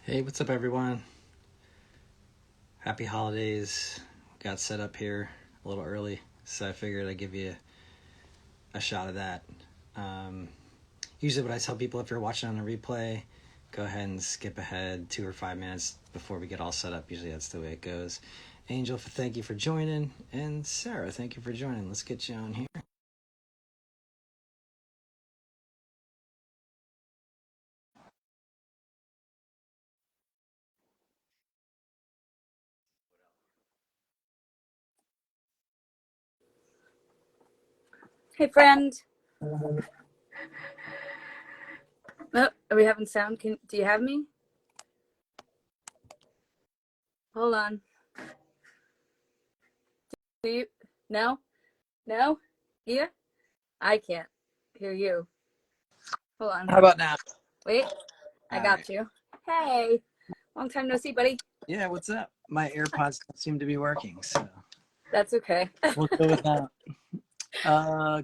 Hey, what's up, everyone? Happy holidays. Got set up here a little early, so I figured I'd give you a shot of that. Um, Usually, what I tell people if you're watching on a replay, go ahead and skip ahead 2 or 5 minutes before we get all set up. Usually, that's the way it goes. Angel, thank you for joining, and Sarah, thank you for joining. Let's get you on here. Hey, friend. Oh, are we having sound? Do you have me? Hold on. Do you? No? No? Here? I can't hear you. Hold on. How about now? Wait, I All got right. you. Hey, long time no see, buddy. Yeah, what's up? My AirPods don't seem to be working, so That's okay. we'll go with that.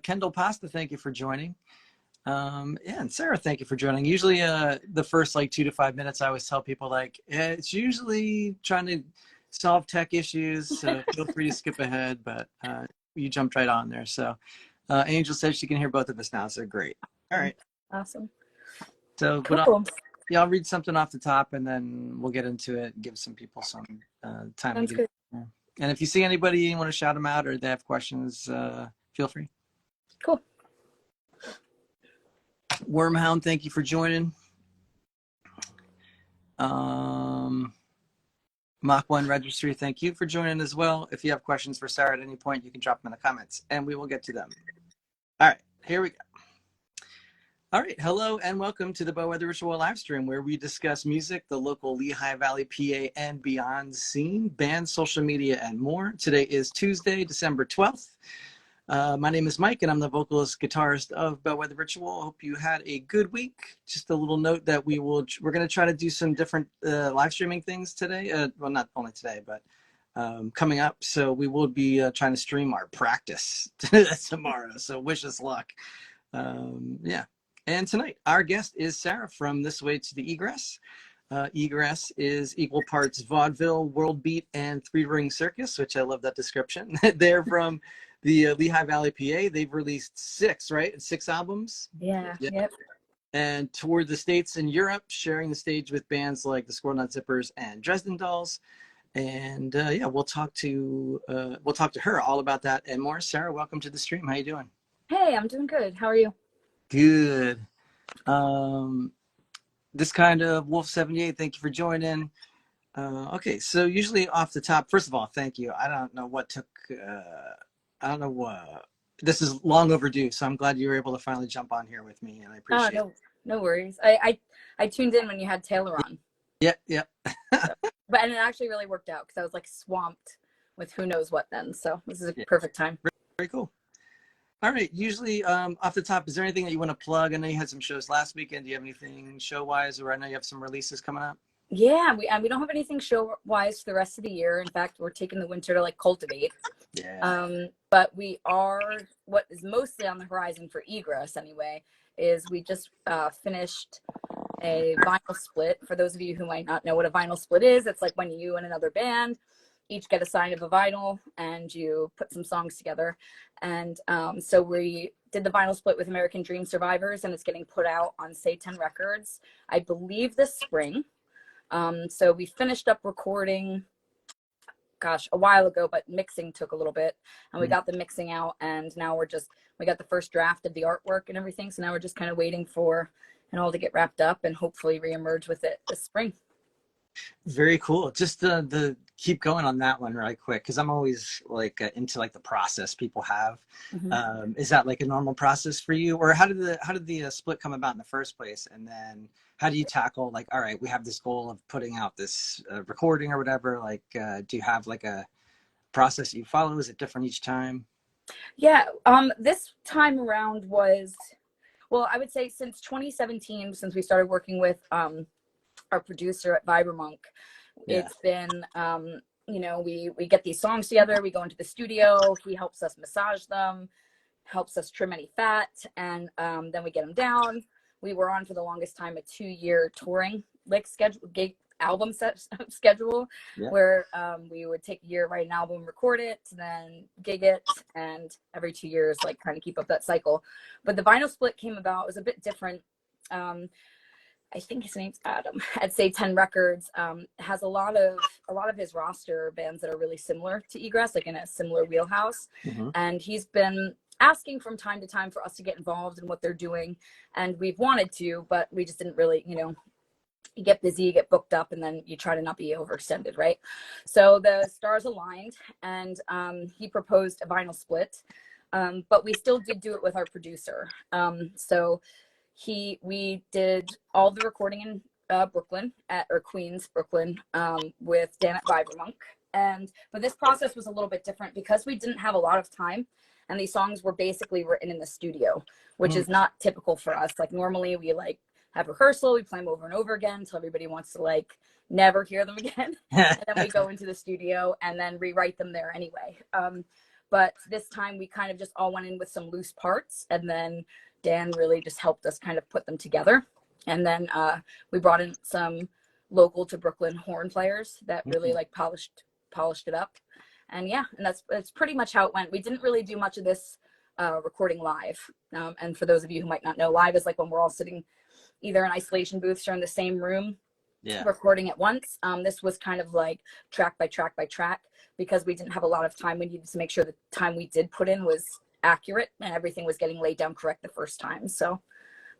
Kendall Pasta, thank you for joining. Yeah, and Sarah, thank you for joining. Usually, the first like 2 to 5 minutes, I always tell people it's usually trying to solve tech issues, so feel free to skip ahead. But you jumped right on there. So, Angel said she can hear both of us now, so great. All right. Awesome. So, Cool. I'll read something off the top, and then we'll get into it and give some people some time Sounds to get good. in. And if you see anybody you want to shout them out or they have questions, feel free. Cool. Wormhound, thank you for joining. Mach 1 Registry, thank you for joining as well. If you have questions for Sarah at any point, you can drop them in the comments and we will get to them. All right, here we go. All right, hello and welcome to the Bellwether Ritual live stream where we discuss music, the local Lehigh Valley, PA and beyond scene, bands, social media, and more. Today is Tuesday, December 12th. My name is Mike and I'm the vocalist guitarist of Bellwether Ritual. Hope you had a good week. Just a little note that we're going to try to do some different live streaming things today. Well, not only today, but coming up. So we will be trying to stream our practice tomorrow. So wish us luck. Yeah. And tonight, our guest is Sarah from This Way to the Egress. Egress is equal parts vaudeville, world beat, and three-ring circus, which I love that description. They're from the Lehigh Valley, PA. They've released six albums. Yeah. Yep. And toured the States and Europe, sharing the stage with bands like the Squirrel Nut Zippers and Dresden Dolls. And yeah, we'll talk to her all about that and more. Sarah, welcome to the stream. How you doing? Hey, I'm doing good. How are you? Good. This kind of Wolf 78, thank you for joining. Okay, so usually off the top, first of all, thank you. I don't know what took, I don't know what, this is long overdue, so I'm glad you were able to finally jump on here with me, and I appreciate it. No worries. I tuned in when you had Taylor on. Yeah, yeah. And it actually really worked out because I was like swamped with who knows what then. So this is a perfect time. Very cool. All right, usually off the top, is there anything that you want to plug? I know you had some shows last weekend. Do you have anything show-wise, or I know you have some releases coming up? Yeah, we don't have anything show wise for the rest of the year. In fact, we're taking the winter to like cultivate. Yeah. But we are, what is mostly on the horizon for Egress anyway, is we just finished a vinyl split. For those of you who might not know what a vinyl split is, it's like when you and another band each get a side of a vinyl and you put some songs together. And so we did the vinyl split with American Dream Survivors, and it's getting put out on Say 10 Records, I believe this spring. So we finished up recording, a while ago, but mixing took a little bit, and we got the mixing out, and now we got the first draft of the artwork and everything. So now we're just kind of waiting for it all to get wrapped up and hopefully reemerge with it this spring. Very cool. Just the keep going on that one right quick, because I'm always like into like the process people have. Is that like a normal process for you, or how did the split come about in the first place? And then how do you tackle like, all right, we have this goal of putting out this recording or whatever? Like, do you have like a process you follow? Is it different each time? Yeah. This time around was, well, I would say since 2017, since we started working with our producer at Vibermonk, it's been we get these songs together, we go into the studio, he helps us massage them, helps us trim any fat, and then we get them down. We were on for the longest time a 2-year touring album schedule, Yeah. where we would take a year, write an album, record it, then gig it, and every 2 years, like kind of keep up that cycle. But the vinyl split came about, it was a bit different. I think his name's Adam at Say 10 Records, has a lot of his roster bands that are really similar to Egress, like in a similar wheelhouse. Mm-hmm. And he's been asking from time to time for us to get involved in what they're doing. And we've wanted to, but we just didn't really, you get busy, you get booked up, and then you try to not be overextended, right? So the stars aligned, and he proposed a vinyl split, but we still did do it with our producer. So we did all the recording in Brooklyn or Queens, Brooklyn, with Dan at Vibermonk. But this process was a little bit different because we didn't have a lot of time, and these songs were basically written in the studio, which is not typical for us. Like normally we like have rehearsal, we play them over and over again until everybody wants to like never hear them again. And then we go into the studio and then rewrite them there anyway. But this time we kind of just all went in with some loose parts, and then Dan really just helped us kind of put them together. And then we brought in some local to Brooklyn horn players that really like polished it up. And yeah, and that's pretty much how it went. We didn't really do much of this recording live. And for those of you who might not know, live is like when we're all sitting either in isolation booths or in the same room, recording at once. This was kind of like track by track by track, because we didn't have a lot of time. We needed to make sure the time we did put in was accurate and everything was getting laid down correct the first time. So,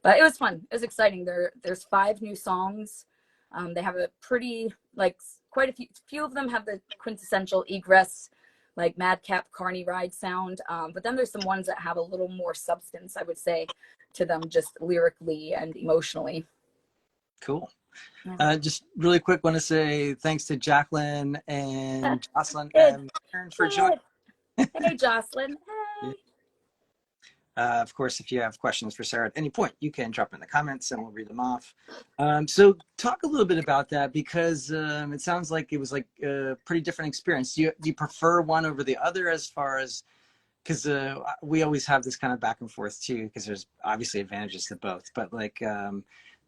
but it was fun. It was exciting. There's 5 new songs. They have a pretty, like quite a few of them have the quintessential Egress, like Madcap Carney Ride sound. But then there's some ones that have a little more substance, I would say, to them, just lyrically and emotionally. Cool. Just really quick, want to say thanks to Jacqueline and Jocelyn and Karen for joining. Hey, Jocelyn. Hey. Of course, if you have questions for Sarah at any point, you can drop in the comments and we'll read them off. So talk a little bit about that, because it sounds like it was like a pretty different experience. Do you prefer one over the other, as far as, because we always have this kind of back and forth too, because there's obviously advantages to both, but like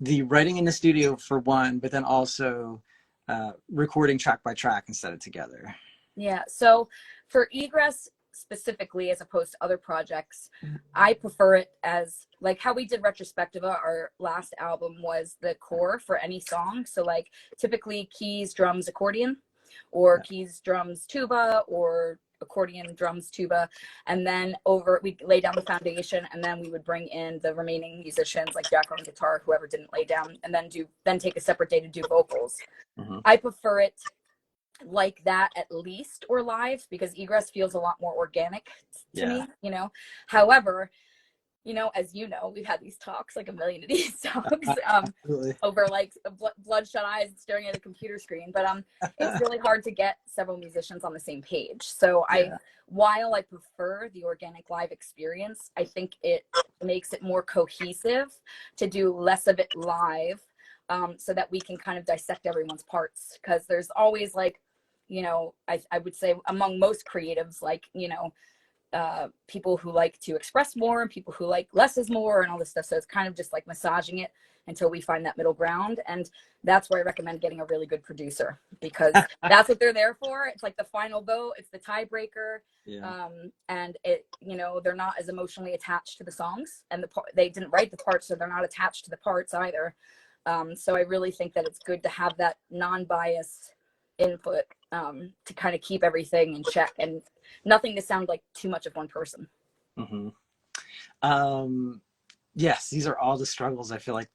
the writing in the studio for one, but then also recording track by track instead of together. Yeah, so for Egress specifically, as opposed to other projects, I prefer it as like how we did Retrospectiva. Our last album was the core for any song. So like typically keys, drums, accordion, or keys, drums, tuba, or accordion, drums, tuba, and then we lay down the foundation, and then we would bring in the remaining musicians like Jack on guitar, whoever didn't lay down, and then take a separate day to do vocals. I prefer it like that at least, or live, because Egress feels a lot more organic to me, However, as we've had these talks, like a million of these talks, over like bloodshot eyes and staring at a computer screen. But it's really hard to get several musicians on the same page. So while I prefer the organic live experience, I think it makes it more cohesive to do less of it live, so that we can kind of dissect everyone's parts. Because there's always like, I would say among most creatives, like, people who like to express more and people who like less is more and all this stuff. So it's kind of just like massaging it until we find that middle ground. And that's where I recommend getting a really good producer, because that's what they're there for. It's like the final vote. It's the tiebreaker. And it, they're not as emotionally attached to the songs, and they didn't write the parts, so they're not attached to the parts either. So I really think that it's good to have that non-biased input, to kind of keep everything in check and nothing to sound like too much of one person. Yes, these are all the struggles. I feel like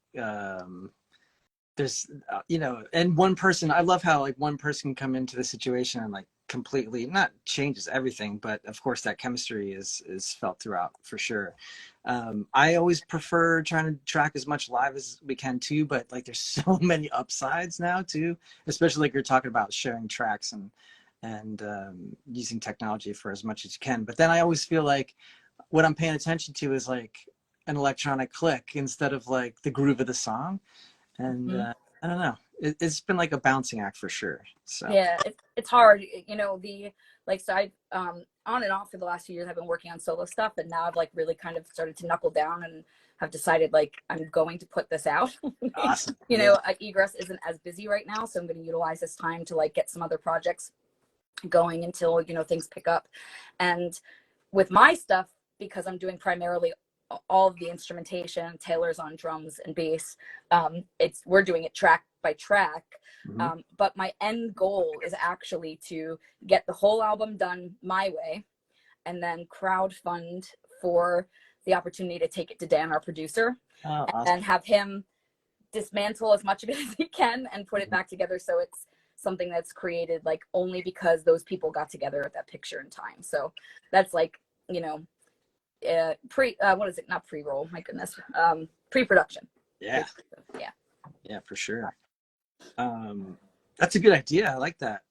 there's and one person, I love how like one person can come into the situation and like completely not changes everything, but of course that chemistry is felt throughout for sure. I always prefer trying to track as much live as we can too, but like there's so many upsides now too, especially like you're talking about sharing tracks and using technology for as much as you can. But then I always feel like what I'm paying attention to is like an electronic click instead of like the groove of the song. And I don't know, it's been like a bouncing act for sure. So Yeah, it's hard, so I on and off for the last few years I've been working on solo stuff, and now I've like really kind of started to knuckle down and have decided like I'm going to put this out. awesome. Yeah. Egress isn't as busy right now, so I'm going to utilize this time to like get some other projects going until things pick up. And with my stuff, because I'm doing primarily all of the instrumentation, Taylor's on drums and bass, we're doing it track by track. But my end goal is actually to get the whole album done my way and then crowd fund for the opportunity to take it to Dan, our producer, awesome. and have him dismantle as much of it as he can and put it back together so it's something that's created like only because those people got together at that picture in time. So that's like, what is it? Not pre-roll, my goodness. Pre-production. Yeah. Yeah, for sure. That's a good idea. I like that.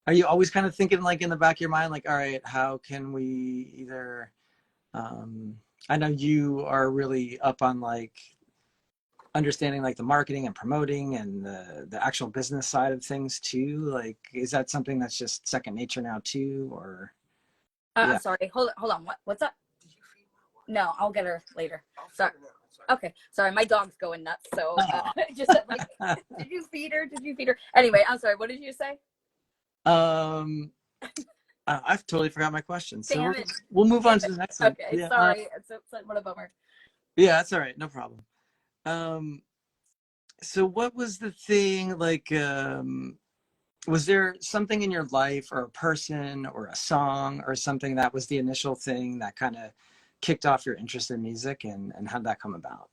Are you always kind of thinking like in the back of your mind, like, all right, how can we either, I know you are really up on like understanding like the marketing and promoting and the actual business side of things too. Like, is that something that's just second nature now too, or? I'm sorry. Hold on. What's up? No, I'll get her later. Sorry. Okay. Sorry. My dog's going nuts. So just like, did you feed her? Did you feed her? Anyway, I'm sorry. What did you say? I've totally forgot my question. So Damn it. We'll move on to the next one. Okay. Yeah, sorry. What a bummer. Yeah, that's all right. No problem. So what was the thing like, was there something in your life or a person or a song or something that was the initial thing that kind of kicked off your interest in music, and how'd that come about?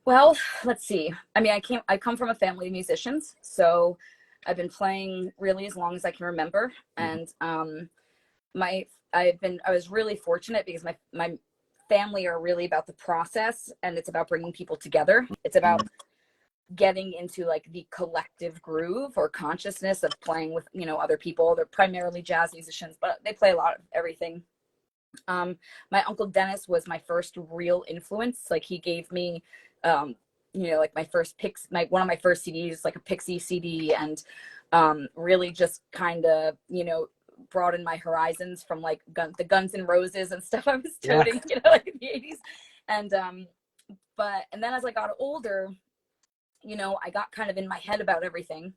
Well, let's see. I mean, I come from a family of musicians, so I've been playing really as long as I can remember. And I was really fortunate because my family are really about the process, and it's about bringing people together. It's about getting into like the collective groove or consciousness of playing with other people. They're primarily jazz musicians, but they play a lot of everything. My uncle Dennis was my first real influence. Like he gave me like my first one of my first CDs, like a Pixie CD, and really just kind of broadened my horizons from like the Guns N' Roses and stuff I was toting, like in the 80s. And then as I got older, I got kind of in my head about everything,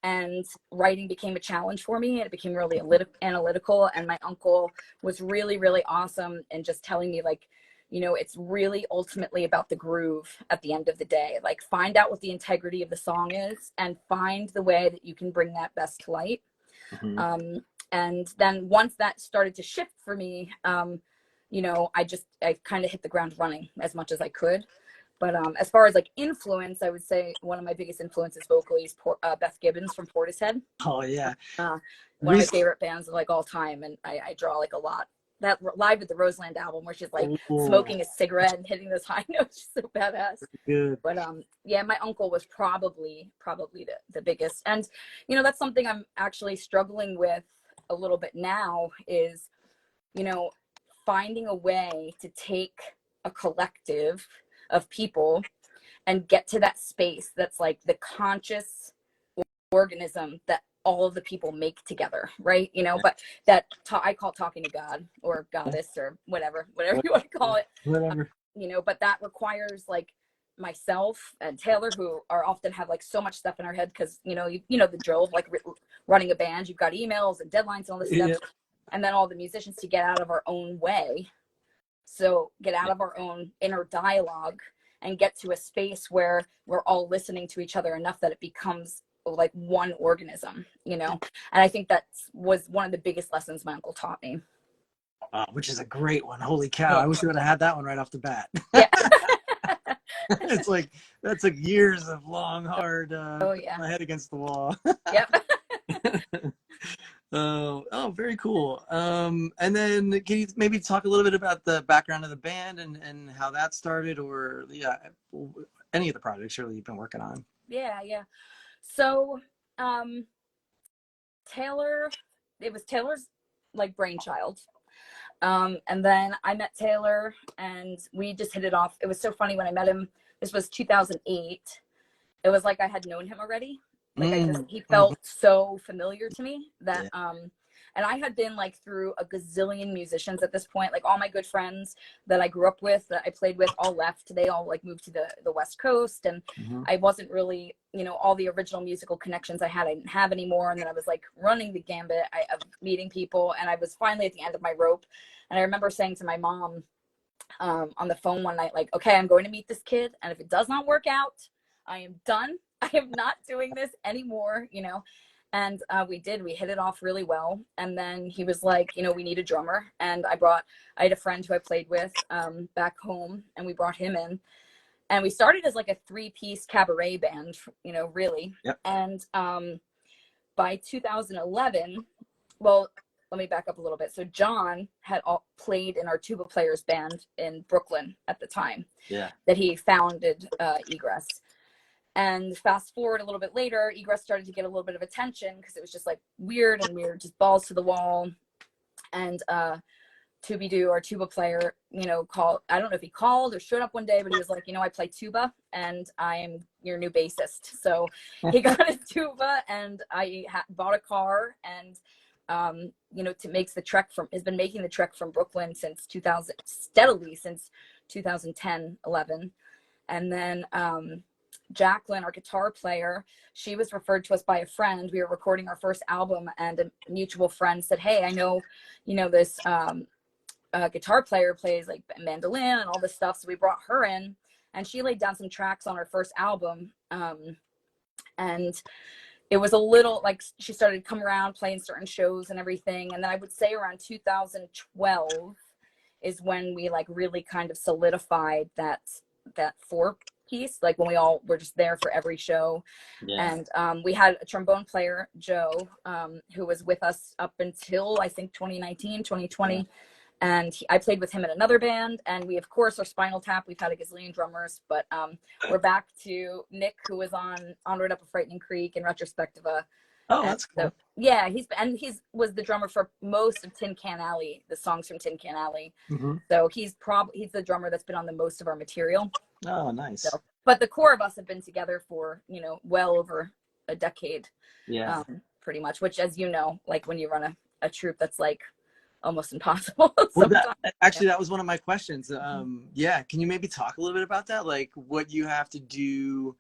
and writing became a challenge for me, and it became really analytical. And my uncle was really, really awesome and just telling me like, it's really ultimately about the groove at the end of the day. Like find out what the integrity of the song is and find the way that you can bring that best to light. And then once that started to shift for me, I kind of hit the ground running as much as I could. But as far as like influence, I would say one of my biggest influences vocally is Beth Gibbons from Portishead. Oh yeah. One of my favorite bands of like all time. And I draw like a lot. That Live at the Roseland album where she's like smoking a cigarette and hitting those high notes. She's so badass. Good. But yeah, my uncle was probably the biggest. And, that's something I'm actually struggling with a little bit now is, finding a way to take a collective of people and get to that space that's like the conscious organism that all of the people make together, right? But that I call talking to God or goddess or whatever you want to call it. Whatever. But that requires like myself and Taylor, who are often have like so much stuff in our head because the drill of like running a band. You've got emails and deadlines and all this stuff, and then all the musicians to get out of our own way. So get out of our own inner dialogue and get to a space where we're all listening to each other enough that it becomes like one organism, and I think that was one of the biggest lessons my uncle taught me. Which is a great one. Holy cow. I wish you would have had that one right off the bat. Yeah. It's like, that's like years of long, hard, my head against the wall. Yep. Oh, very cool. And then can you maybe talk a little bit about the background of the band and how that started, or any of the projects surely you've been working on? Yeah. So, it was Taylor's like brainchild. And then I met Taylor and we just hit it off. It was so funny when I met him. This was 2008. It was like I had known him already. Like he felt so familiar to me that, and I had been like through a gazillion musicians at this point. Like all my good friends that I grew up with, that I played with, all left. They all like moved to the West Coast, and I wasn't really, you know, all the original musical connections I didn't have anymore. And then I was like running the gambit of meeting people, and I was finally at the end of my rope. And I remember saying to my mom on the phone one night, like, okay, I'm going to meet this kid, and if it does not work out, I am done. I am not doing this anymore, you know. And we hit it off really well. And then he was like, you know, we need a drummer. And I had a friend who I played with back home, and we brought him in. And we started as like a 3-piece cabaret band, you know, really. Yep. And by 2011, well, let me back up a little bit. So John had played in our tuba players band in Brooklyn at the time. Yeah. That he founded Egress. And fast forward a little bit later, Egress started to get a little bit of attention because it was just like weird, just balls to the wall. And Tooby-Doo, our tuba player, you know, I don't know if he called or showed up one day, but he was like, you know, I play tuba and I am your new bassist. So he got his tuba, and I bought a car, and you know, has been making the trek from Brooklyn since 2000, steadily since 2010, 11. And then Jacqueline, our guitar player, she was referred to us by a friend. We were recording our first album, and a mutual friend said, hey, I know, you know, this guitar player plays like mandolin and all this stuff. So we brought her in, and she laid down some tracks on our first album. And it was a little like she started to come around playing certain shows and everything. And then I would say around 2012 is when we like really kind of solidified that 4-piece, like when we all were just there for every show. And we had a trombone player, Joe, who was with us up until I think 2019, 2020. And I played with him in another band, and we of course are Spinal Tap. We've had a gazillion drummers, but we're back to Nick, who was on Onward Up a Frightening Creek in Retrospectiva. Oh, that's cool. So, yeah, he's was the drummer for most of Tin Can Alley, the songs from Tin Can Alley. So he's the drummer that's been on the most of our material. Oh, nice. So, but the core of us have been together for, you know, well over a decade. Yeah. Pretty much, which, as you know, like when you run a troupe, that's like almost impossible. Well, that was one of my questions. Yeah, can you maybe talk a little bit about that? Like what you have to do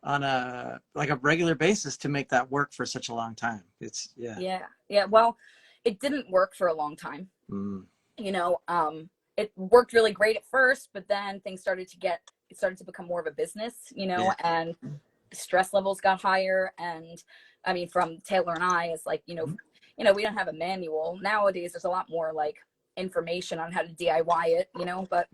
on a regular basis to make that work for such a long time. Yeah. Well, it didn't work for a long time. You know, it worked really great at first, but then things started to become more of a business, you know, and stress levels got higher. And I mean, from Taylor and I, it's like, you know, we don't have a manual nowadays. There's a lot more like information on how to DIY it, you know, but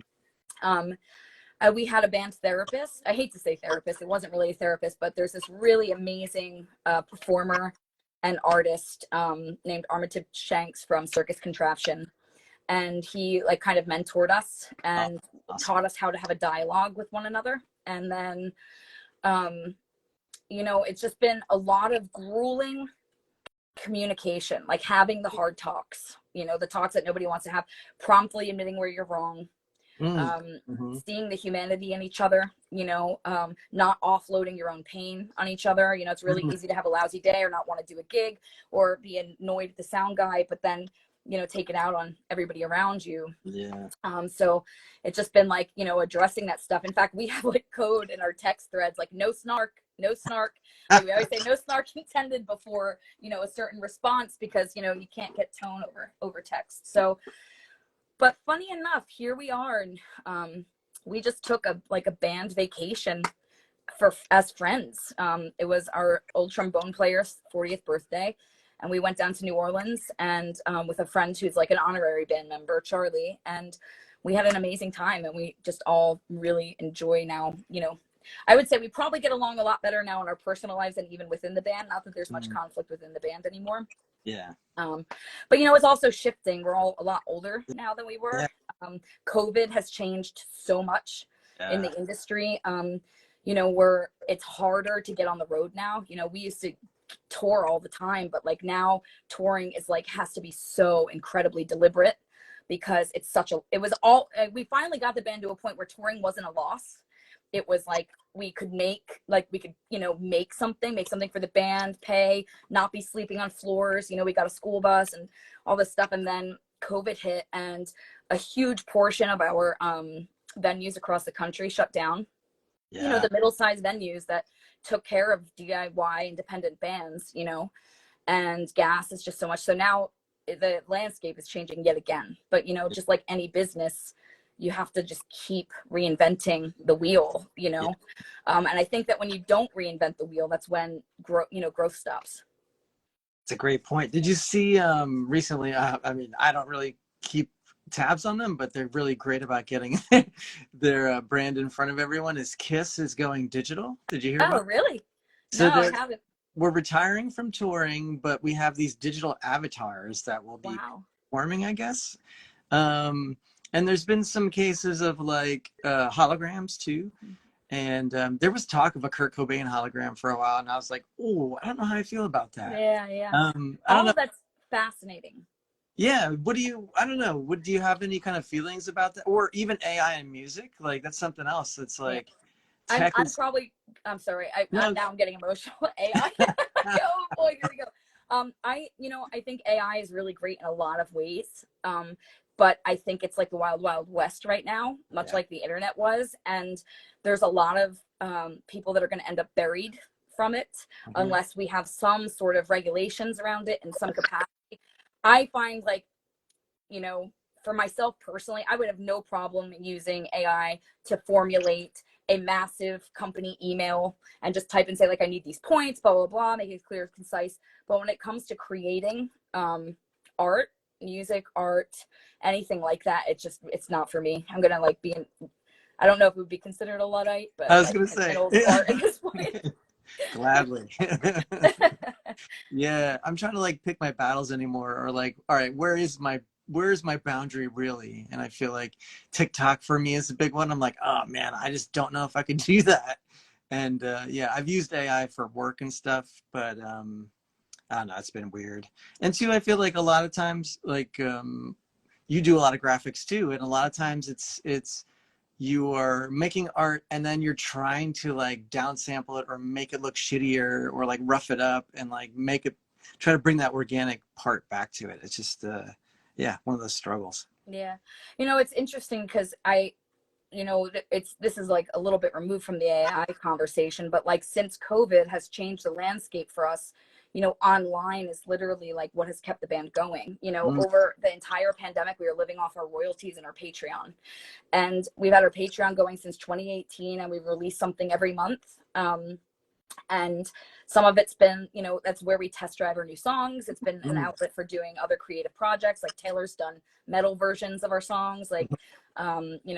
we had a band therapist. I hate to say therapist. It wasn't really a therapist, but there's this really amazing performer and artist named Armitage Shanks from Circus Contraption. And he like kind of mentored us and taught us how to have a dialogue with one another. And then, you know, it's just been a lot of grueling communication, like having the hard talks, you know, the talks that nobody wants to have, promptly admitting where you're wrong, seeing the humanity in each other, you know, not offloading your own pain on each other. You know, it's really easy to have a lousy day or not want to do a gig or be annoyed at the sound guy, but then, you know, take it out on everybody around you. So it's just been like, you know, addressing that stuff. In fact, we have like code in our text threads, like no snark. Like, we always say no snark intended before, you know, a certain response, because, you know, you can't get tone over text. So, but funny enough, here we are, and we just took a band vacation as friends. It was our old trombone player's 40th birthday, and we went down to New Orleans and with a friend who's like an honorary band member, Charlie, and we had an amazing time, and we just all really enjoy now, you know. I would say we probably get along a lot better now in our personal lives and even within the band. Not that there's much conflict within the band anymore. But, you know, it's also shifting. We're all a lot older now than we were. COVID has changed so much in the industry. You know, it's harder to get on the road now. You know, we used to tour all the time, but like now touring is like has to be so incredibly deliberate, because we finally got the band to a point where touring wasn't a loss. It was like we could make something for the band, pay, not be sleeping on floors. We got a school bus and all this stuff. And then COVID hit, and a huge portion of our venues across the country shut down. Yeah. The middle-sized venues that took care of DIY independent bands, and gas is just so much. So now the landscape is changing yet again. But, just like any business, you have to just keep reinventing the wheel, and I think that when you don't reinvent the wheel, that's when growth stops. It's a great point. Did you see recently, I mean, I don't really keep tabs on them, but they're really great about getting their brand in front of everyone, is Kiss is going digital. Did you hear about that? Really? So no, I haven't. We're retiring from touring, but we have these digital avatars that will be performing, I guess. And there's been some cases of like holograms too. And there was talk of a Kurt Cobain hologram for a while, and I was like, oh, I don't know how I feel about that. Yeah. I don't know. That's fascinating. Yeah. I don't know. Do you have any kind of feelings about that? Or even AI in music? Like, that's something else that's like, I'm sorry. Now I'm getting emotional. AI. Oh boy, here we go. I think AI is really great in a lot of ways. But I think it's like the wild, wild west right now, much like the internet was. And there's a lot of people that are going to end up buried from it unless we have some sort of regulations around it in some capacity. I find like, for myself personally, I would have no problem using AI to formulate a massive company email and just type and say, like, I need these points, blah, blah, blah, make it clear, concise. But when it comes to creating art, music, art, anything like that, it's not for me. I'm gonna like I don't know if it would be considered a Luddite, but I was gonna say an old fart at this point. Gladly. Yeah, I'm trying to like pick my battles anymore, or like, all right, where's my boundary really? And I feel like TikTok for me is a big one. I'm like, oh man, I just don't know if I could do that. And yeah, I've used AI for work and stuff, but I don't know, it's been weird. And two, I feel like a lot of times, like you do a lot of graphics too, and a lot of times it's you are making art and then you're trying to like downsample it or make it look shittier or like rough it up and like try to bring that organic part back to it. It's just one of those struggles. Yeah, it's interesting because this is like a little bit removed from the AI conversation, but like since COVID has changed the landscape for us, online is literally like what has kept the band going. Over the entire pandemic, we were living off our royalties and our Patreon. And we've had our Patreon going since 2018, and we've released something every month. And some of it's been, that's where we test drive our new songs. It's been an outlet for doing other creative projects. Like Taylor's done metal versions of our songs. Like,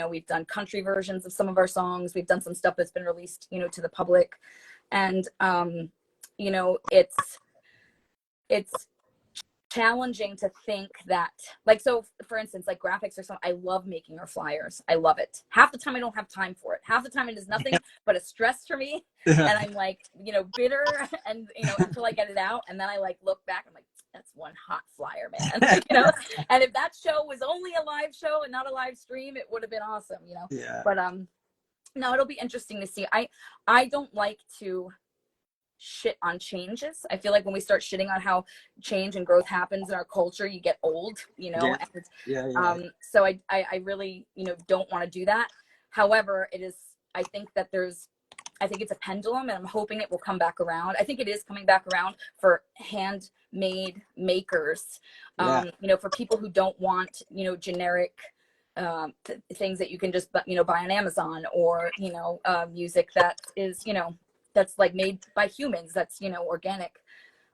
we've done country versions of some of our songs. We've done some stuff that's been released, to the public. And, it's challenging to think that, like, so for instance, like graphics or something, I love making our flyers. I love it. Half the time I don't have time for it. Half the time it is nothing but a stress for me. And I'm like, bitter and, until I get it out. And then I like look back, I'm like, that's one hot flyer, man. And if that show was only a live show and not a live stream, it would have been awesome, Yeah. But, no, it'll be interesting to see. I don't like to shit on changes. I feel like when we start shitting on how change and growth happens in our culture, you get old, And, so I really, don't want to do that. However, I think it's a pendulum, and I'm hoping it will come back around. I think it is coming back around for handmade makers, for people who don't want, generic things that you can just, buy on Amazon, or, music that is, that's like made by humans, that's organic.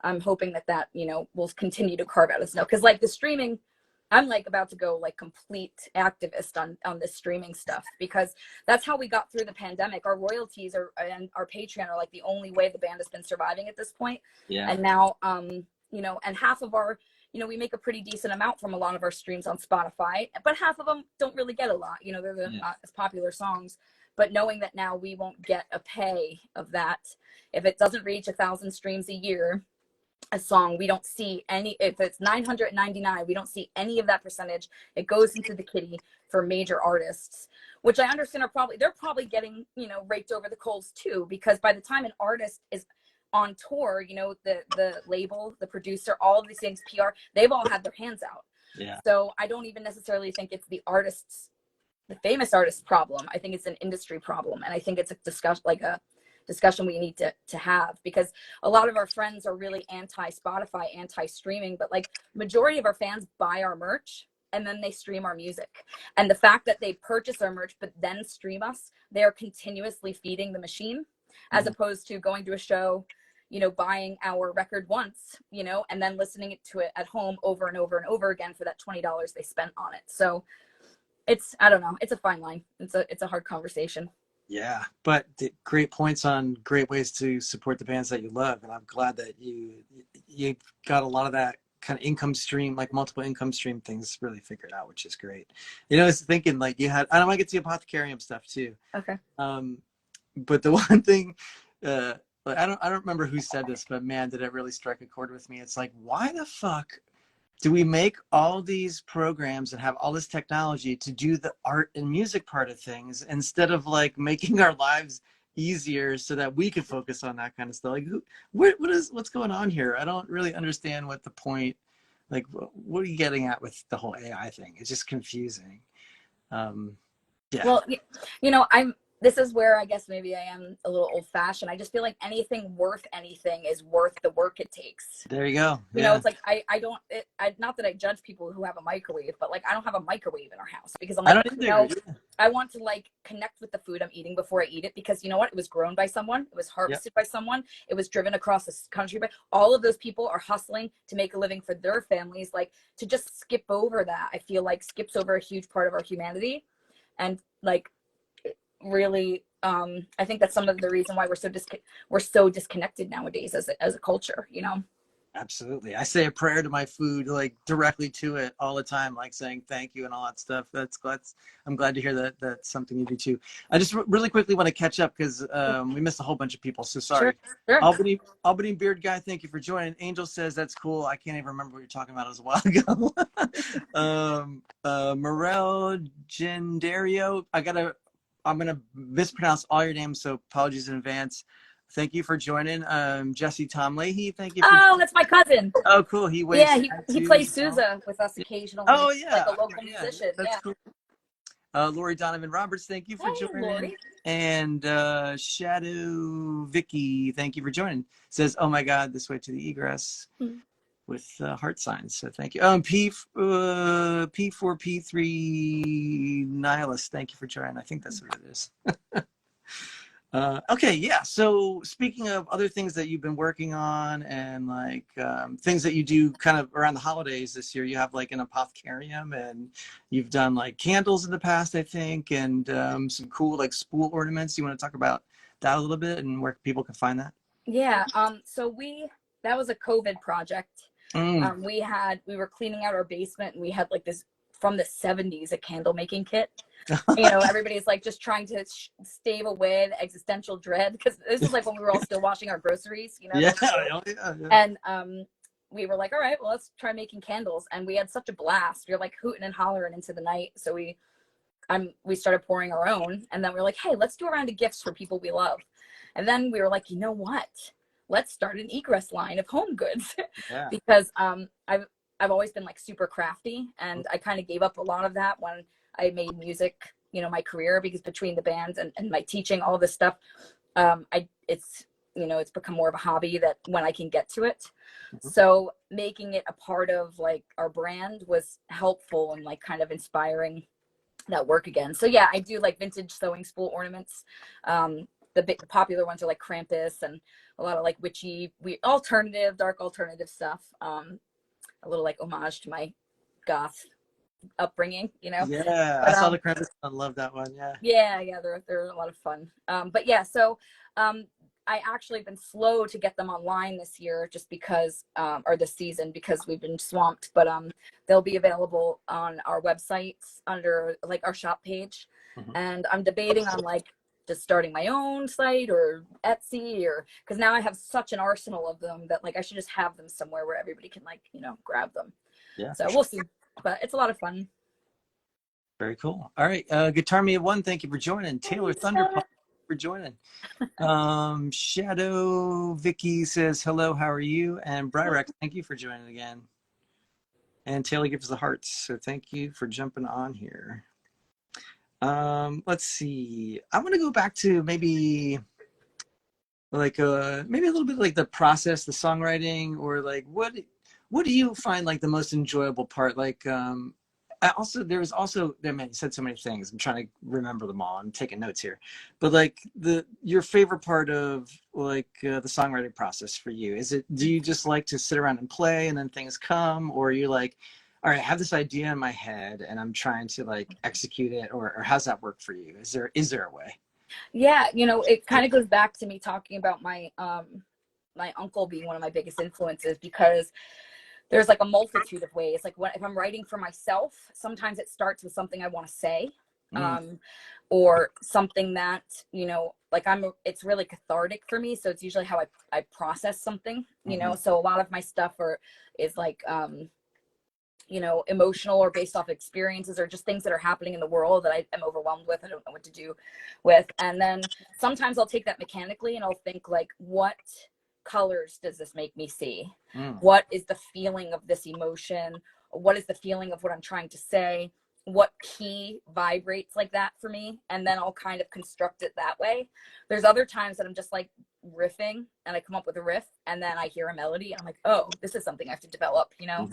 I'm hoping that will continue to carve out its note, because like the streaming, I'm like about to go like complete activist on this streaming stuff, because that's how we got through the pandemic. Our royalties and our Patreon are like the only way the band has been surviving at this point. And now and half of our we make a pretty decent amount from a lot of our streams on Spotify, but half of them don't really get a lot. They're not as popular songs. But knowing that now we won't get a pay of that if it doesn't reach 1,000 streams a year, a song, we don't see any, if it's 999, we don't see any of that percentage. It goes into the kitty for major artists, which I understand they're probably getting, raked over the coals too, because by the time an artist is on tour, the label, the producer, all of these things, PR, they've all had their hands out. Yeah. So I don't even necessarily think it's the famous artist's problem. I think it's an industry problem. And I think it's a discussion we need to have, because a lot of our friends are really anti-Spotify, anti-streaming, but like majority of our fans buy our merch and then they stream our music. And the fact that they purchase our merch but then stream us, they are continuously feeding the machine, as opposed to going to a show, buying our record once, and then listening to it at home over and over and over again for that $20 they spent on it. So I don't know, it's a fine line. It's a hard conversation. Yeah, but great points on great ways to support the bands that you love, and I'm glad that you got a lot of that kind of income stream, like multiple income stream things really figured out, which is great. I was thinking like you had, I don't want to get to the Apothecarium stuff too. Okay. But the one thing, like I don't remember who said this, but man, did it really strike a chord with me. It's like, why the fuck do we make all these programs and have all this technology to do the art and music part of things instead of like making our lives easier so that we could focus on that kind of stuff? Like, what's going on here? I don't really understand what the point, like, what are you getting at with the whole AI thing? It's just confusing. Yeah. Well, this is where I guess maybe I am a little old fashioned. I just feel like anything worth anything is worth the work it takes. There you go. It's like, not that I judge people who have a microwave, but like, I don't have a microwave in our house because I'm like, I don't either. I want to like connect with the food I'm eating before I eat it, because you know what? It was grown by someone. It was harvested by someone. It was driven across this country. But all of those people are hustling to make a living for their families. Like, to just skip over that, I feel like skips over a huge part of our humanity. And like, really, I think that's some of the reason why we're so disconnected nowadays as a culture. Absolutely. I say a prayer to my food, like directly to it all the time, like saying thank you and all that stuff. I'm glad to hear that that's something you do too. I just really quickly want to catch up because we missed a whole bunch of people. So sorry. Sure. Albany Beard Guy, thank you for joining. Angel says that's cool. I can't even remember what you're talking about. It was a while ago. Morel Gendario, I'm going to mispronounce all your names, so apologies in advance. Thank you for joining. Jesse Tom Leahy, thank you. That's my cousin. Oh, cool. He plays Sousa with us occasionally. Oh, yeah. Like a local musician. That's cool. Lori Donovan Roberts, thank you for joining. Lori. And Shadow Vicky, thank you for joining. Says, oh my God, this way to the egress with heart signs. So thank you. P4P3 Nihilist, thank you for joining. I think that's what it is. Okay, yeah. So speaking of other things that you've been working on and like things that you do kind of around the holidays this year, you have like an apothecarium and you've done like candles in the past, I think, and some cool like spool ornaments. You want to talk about that a little bit and where people can find that? Yeah. So that was a COVID project. We were cleaning out our basement and we had like this from the 70s, a candle making kit. Everybody's like just trying to stave away the existential dread, because this is like when we were all still washing our groceries, Yeah. And we were like, all right, well, let's try making candles. And we had such a blast. We were like hooting and hollering into the night. So we started pouring our own, and then we were like, hey, let's do a round of gifts for people we love. And then we were like, you know what? Let's start an Egress line of home goods. Yeah. Because I've always been like super crafty, and I kind of gave up a lot of that when I made music, my career, because between the bands and my teaching, all this stuff, it's become more of a hobby that when I can get to it. So making it a part of like our brand was helpful and like kind of inspiring that work again. So yeah, I do like vintage sewing spool ornaments. The big popular ones are like Krampus and a lot of like witchy, dark alternative stuff. A little like homage to my goth upbringing, Yeah, but, I saw the Krampus. I love that one. Yeah, they're a lot of fun. But yeah, so I actually been slow to get them online this year, just because or this season, because we've been swamped, but they'll be available on our website under like our shop page. And I'm debating on like just starting my own site or Etsy, or because now I have such an arsenal of them that like I should just have them somewhere where everybody can like, you know, grab them. Yeah. So we'll see, but it's a lot of fun. Very cool. All right. Guitar Mia 1, thank you for joining. Taylor Thunderpump for joining. Shadow Vicky says, hello, how are you? And Bryrex, thank you for joining again. And Taylor gives the hearts. So thank you for jumping on here. Let's see. I want to go back to maybe like maybe a little bit like the process, the songwriting, or like what do you find like the most enjoyable part? Like there man, you said so many things. I'm trying to remember them all. I'm taking notes here. But like your favorite part of like the songwriting process for you, do you just like to sit around and play and then things come, or are you like, all right, I have this idea in my head and I'm trying to like execute it, or how's that work for you? Is there a way? Yeah, you know, it kind of goes back to me talking about my my uncle being one of my biggest influences, because there's like a multitude of ways. Like if I'm writing for myself, sometimes it starts with something I want to say, or something that, you know, like it's really cathartic for me. So it's usually how I process something, you know. So a lot of my stuff is like, you know, emotional or based off experiences or just things that are happening in the world that I am overwhelmed with. I don't know what to do with. And then sometimes I'll take that mechanically and I'll think like, what colors does this make me see? What is the feeling of this emotion? What is the feeling of what I'm trying to say? What key vibrates like that for me? And then I'll kind of construct it that way. There's other times that I'm just like riffing and I come up with a riff and then I hear a melody and I'm like, oh, this is something I have to develop, you know?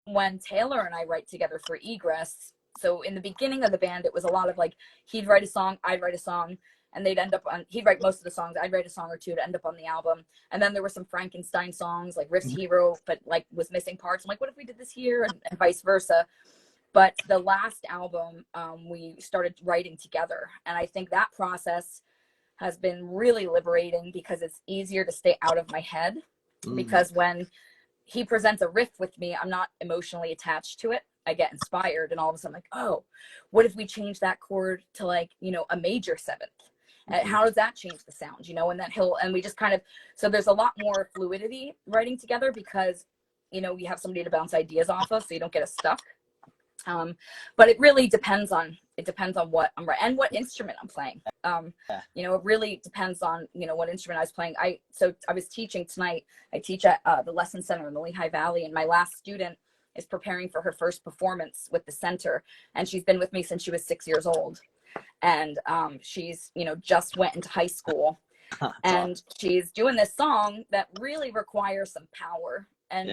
When Taylor and I write together for Egress, so in the beginning of the band, it was a lot of like, he'd write a song, I'd write a song, and he'd write most of the songs, I'd write a song or two to end up on the album. And then there were some Frankenstein songs, like riffs he wrote, but like was missing parts. I'm like, what if we did this here? And vice versa. But the last album, we started writing together. And I think that process has been really liberating because it's easier to stay out of my head. Because when he presents a riff with me, I'm not emotionally attached to it. I get inspired and all of a sudden I'm like, oh, what if we change that chord to like, you know, a major seventh? How does that change the sound, you know? And then we just kind of, so there's a lot more fluidity writing together because, you know, you have somebody to bounce ideas off of so you don't get us stuck. But it really depends on what I'm writing and what instrument I'm playing. You know, it really depends on, you know, what instrument I was playing. So I was teaching tonight. I teach at the Lesson Center in the Lehigh Valley, and my last student is preparing for her first performance with the center. And she's been with me since she was 6 years old. And she's, you know, just went into high school. And she's doing this song that really requires some power.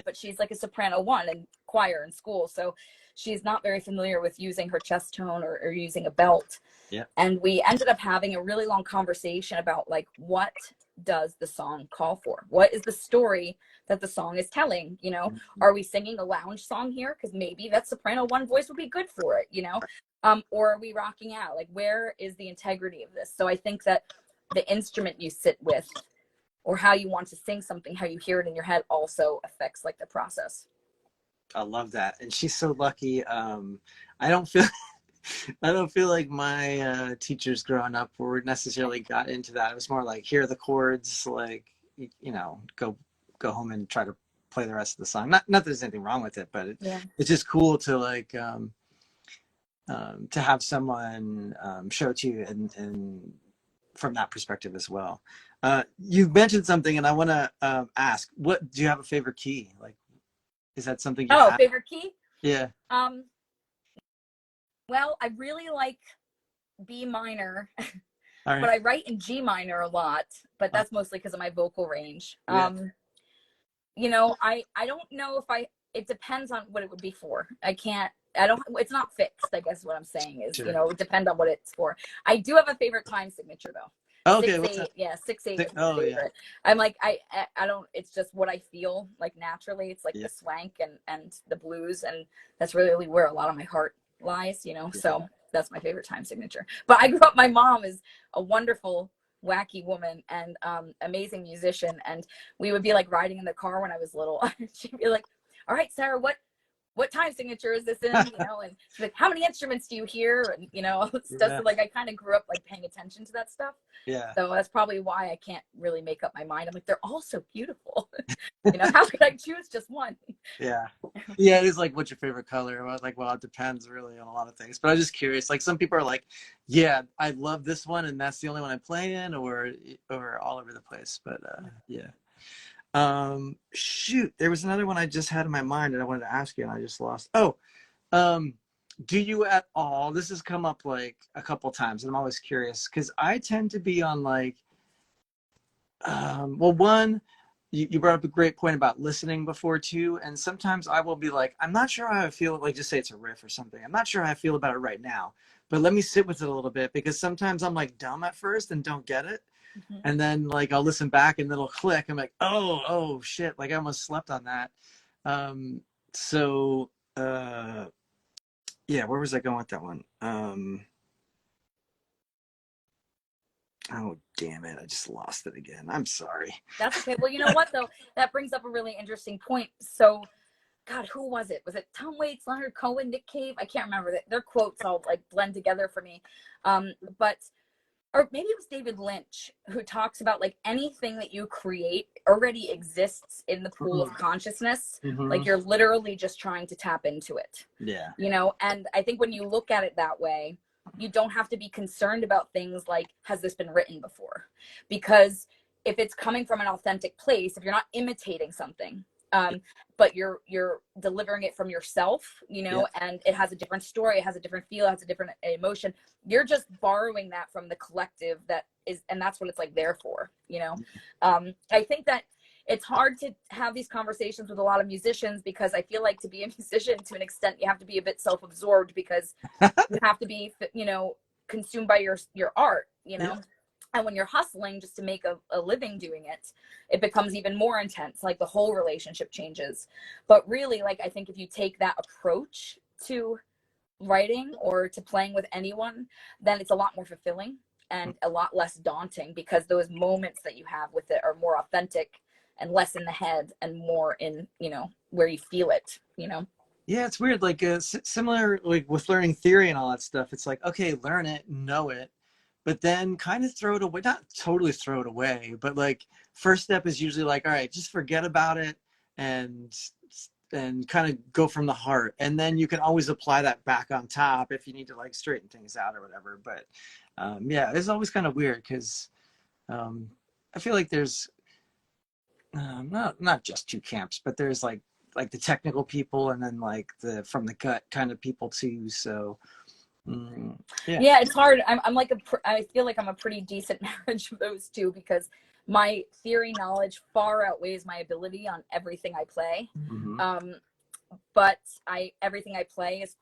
But she's like a soprano 1 in choir in school. So she's not very familiar with using her chest tone or using a belt. And we ended up having a really long conversation about like, what does the song call for? What is the story that the song is telling? You know, are we singing a lounge song here? Because maybe that soprano 1 voice would be good for it, you know? Or are we rocking out? Like, where is the integrity of this? So I think that the instrument you sit with or how you want to sing something, how you hear it in your head also affects like the process. I love that. And she's so lucky. I don't feel like my teachers growing up were necessarily got into that. It was more like, here are the chords, like, you know, go home and try to play the rest of the song. Not that there's anything wrong with it, but it's just cool to like to have someone show it to you and from that perspective as well. You mentioned something, and I want to ask, what do you have a favorite key? Like, is that something you have? Favorite key? Yeah. Well, I really like B minor, All right. but I write in G minor a lot, but that's mostly because of my vocal range. You know, I don't know if it depends on what it would be for. It's not fixed, I guess what I'm saying is, you know, it depends on what it's for. I do have a favorite time signature though. Okay. 6/8, yeah, 6/8 is my favorite. Yeah. I'm like, I don't, it's just what I feel like naturally. It's like the swank and the blues, and that's really where a lot of my heart lies, you know. So that's my favorite time signature. But I grew up, my mom is a wonderful, wacky woman and amazing musician, and we would be like riding in the car when I was little. She'd be like, all right, Sarah, what time signature is this in? And she's like, how many instruments do you hear? And stuff. So like I kind of grew up like paying attention to that stuff. Yeah. So that's probably why I can't really make up my mind. I'm like, they're all so beautiful. How could I choose just one? Yeah. Yeah, it is like, what's your favorite color? Well, like, well, it depends really on a lot of things. But I'm just curious. Like, some people are like, yeah, I love this one, and that's the only one I play in, or all over the place. But yeah. Shoot, there was another one I just had in my mind, and I wanted to ask you, and I just lost. Oh, do you at all? This has come up like a couple times, and I'm always curious because I tend to be on like, well, one. You brought up a great point about listening before too. And sometimes I will be like, I'm not sure how I feel, like just say it's a riff or something. I'm not sure how I feel about it right now, but let me sit with it a little bit, because sometimes I'm like dumb at first and don't get it. Mm-hmm. And then like, I'll listen back and it'll click. I'm like, oh shit. Like I almost slept on that. So yeah, where was I going with that one? Oh, damn it. I just lost it again. I'm sorry. That's okay. Well, you know what, though? That brings up a really interesting point. So, God, who was it? Was it Tom Waits, Leonard Cohen, Nick Cave? I can't remember. Their quotes all like blend together for me. Or maybe it was David Lynch, who talks about like anything that you create already exists in the pool of consciousness. Mm-hmm. Like you're literally just trying to tap into it. Yeah. And I think when you look at it that way, you don't have to be concerned about things like, has this been written before? Because if it's coming from an authentic place, if you're not imitating something, but you're delivering it from yourself, and it has a different story, it has a different feel, it has a different emotion, you're just borrowing that from the collective and that's what it's like there for. I think that it's hard to have these conversations with a lot of musicians, because I feel like to be a musician, to an extent, you have to be a bit self-absorbed, because you have to be, consumed by your art, Yeah. And when you're hustling just to make a living doing it, it becomes even more intense. Like the whole relationship changes. But really, like, I think if you take that approach to writing or to playing with anyone, then it's a lot more fulfilling and a lot less daunting, because those moments that you have with it are more authentic and less in the head and more in, where you feel it, Yeah, it's weird. Like similar, like with learning theory and all that stuff. It's like, okay, learn it, know it, but then kind of throw it away. Not totally throw it away, but like first step is usually like, all right, just forget about it and kind of go from the heart. And then you can always apply that back on top if you need to like straighten things out or whatever. But yeah, it's always kind of weird because I feel like there's not just two camps, but there's like the technical people and then like the from the gut kind of people too. So yeah, it's hard. I feel like I'm a pretty decent marriage of those two, because my theory knowledge far outweighs my ability on everything I play. Mm-hmm. But everything I play is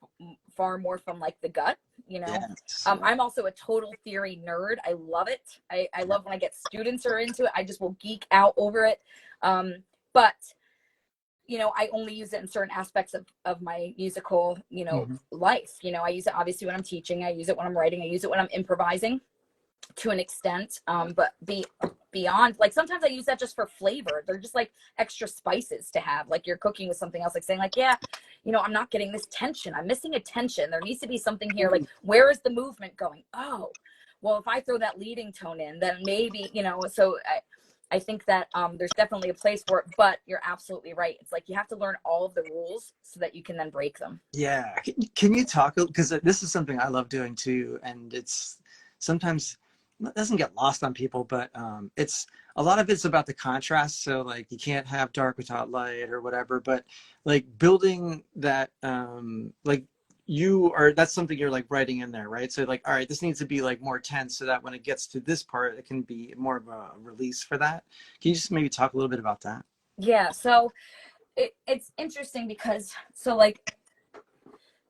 far more from like the gut, Yes. I'm also a total theory nerd. I love it. I love when I get students who are into it. I just will geek out over it. But I only use it in certain aspects of my musical, Mm-hmm. life. I use it obviously when I'm teaching, I use it when I'm writing, I use it when I'm improvising to an extent. But beyond, like sometimes I use that just for flavor. They're just like extra spices to have, like you're cooking with something else, like saying like, yeah, I'm not getting this tension. I'm missing a tension. There needs to be something here. Like, where is the movement going? Oh, well, if I throw that leading tone in, then maybe, so I think that there's definitely a place for it, but you're absolutely right. It's like you have to learn all of the rules so that you can then break them. Yeah. Can you talk, because this is something I love doing too, and it's sometimes it doesn't get lost on people, but it's a lot of it's about the contrast. So like you can't have dark without light or whatever, but like building that like that's something you're like writing in there, right? So like, all right, this needs to be like more tense so that when it gets to this part, it can be more of a release for that. Can you just maybe talk a little bit about that? Yeah. So it's interesting because, so like,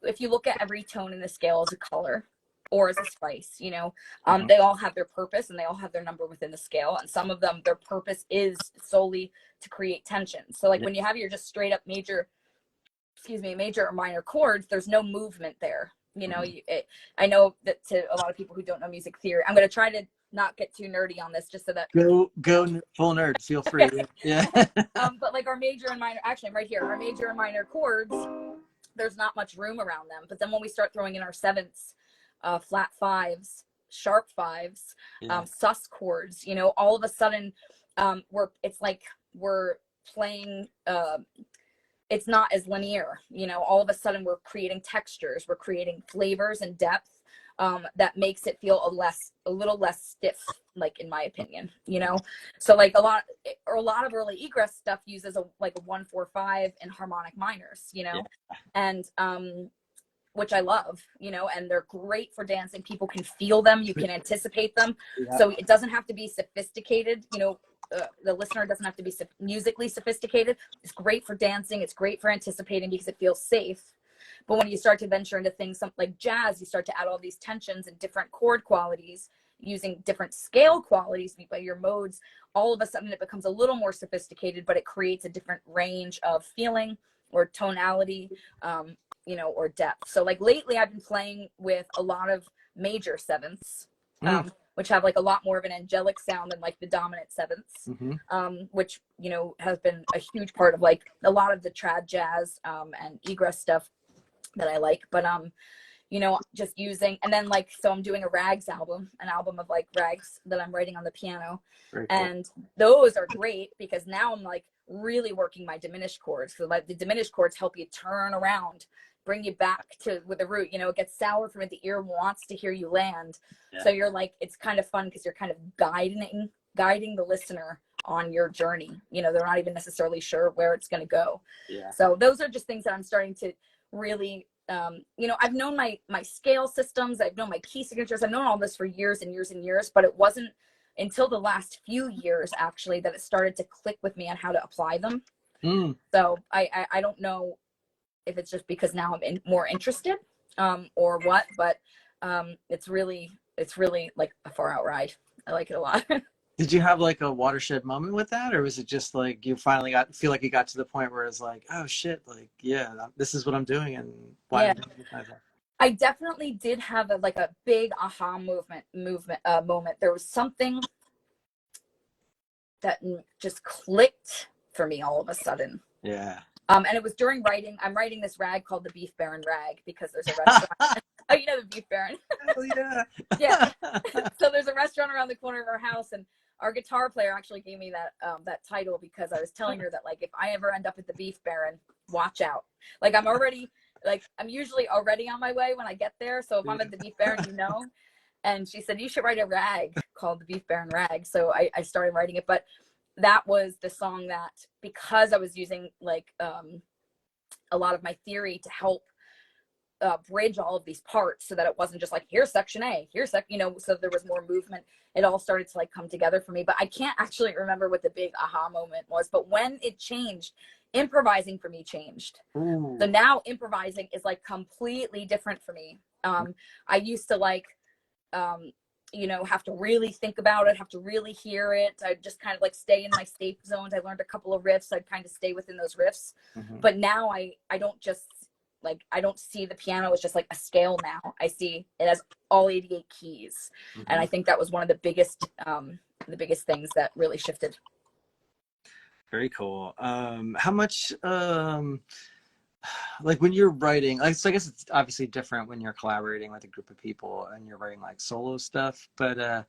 if you look at every tone in the scale as a color or as a spice, they all have their purpose and they all have their number within the scale. And some of them, their purpose is solely to create tension. So like when you have your just straight up major or minor chords, there's no movement there. I know that to a lot of people who don't know music theory, I'm going to try to not get too nerdy on this, just so that go full nerd, feel free. Yeah. But like our major and minor, actually right here, our major and minor chords there's not much room around them. But then when we start throwing in our sevenths, flat fives, sharp fives, sus chords, you know, all of a sudden it's like we're playing, it's not as linear, you know, all of a sudden we're creating textures, we're creating flavors and depth that makes it feel a little less stiff, like in my opinion, you know. So like a lot of early Egress stuff uses a 1-4-5 in harmonic minors, you know, and which I love, you know, and they're great for dancing. People can feel them, you can anticipate them. So it doesn't have to be sophisticated, you know. The listener doesn't have to be musically sophisticated. It's great for dancing. It's great for anticipating because it feels safe. But when you start to venture into things like jazz, you start to add all these tensions and different chord qualities using different scale qualities by your modes. All of a sudden it becomes a little more sophisticated, but it creates a different range of feeling or tonality, you know, or depth. So like lately I've been playing with a lot of major sevenths, which have like a lot more of an angelic sound than like the dominant sevenths, which, you know, has been a huge part of like a lot of the trad jazz and Egress stuff that I like. But you know, just using, and then like, so I'm doing a rags album, an album of like rags that I'm writing on the piano. Very cool. And those are great because now I'm like really working my diminished chords. So like the diminished chords help you turn around, bring you back to with the root. You know, it gets sour from it, the ear wants to hear you land. So you're like, it's kind of fun because you're kind of guiding the listener on your journey. You know, they're not even necessarily sure where it's going to go. So those are just things that I'm starting to really, you know, I've known my scale systems, I've known my key signatures, I've known all this for years and years and years, but it wasn't until the last few years actually that it started to click with me on how to apply them. So I don't know if it's just because now I'm more interested or what, but it's really like a far out ride. I like it a lot. Did you have like a watershed moment with that, or was it just like you finally feel like you got to the point where it's like, oh shit, like this is what I'm doing, and why? I definitely did have a big aha moment. There was something that just clicked for me all of a sudden. And it was during writing. I'm writing this rag called the Beef Baron Rag because there's a restaurant. Oh, you know the Beef Baron. Hell yeah. Yeah. So there's a restaurant around the corner of our house, and our guitar player actually gave me that title because I was telling her that like if I ever end up at the Beef Baron, watch out. Like I'm usually already on my way when I get there. So if I'm at the Beef Baron, you know. And she said you should write a rag called the Beef Baron Rag. So I started writing it, but that was the song that, because I was using like a lot of my theory to help bridge all of these parts so that it wasn't just like here's section A, you know, so there was more movement. It all started to like come together for me, but I can't actually remember what the big aha moment was. But when it changed, improvising for me changed. So now improvising is like completely different for me. I used to like you know, have to really think about it, have to really hear it. I'd just kind of like stay in my safe zones. I learned a couple of riffs, I'd kind of stay within those riffs. But now I don't just like, I don't see the piano as just like a scale now. I see it as all 88 keys. And I think that was one of the biggest things that really shifted. Very cool. How much, like when you're writing, like, so I guess it's obviously different when you're collaborating with a group of people and you're writing like solo stuff. But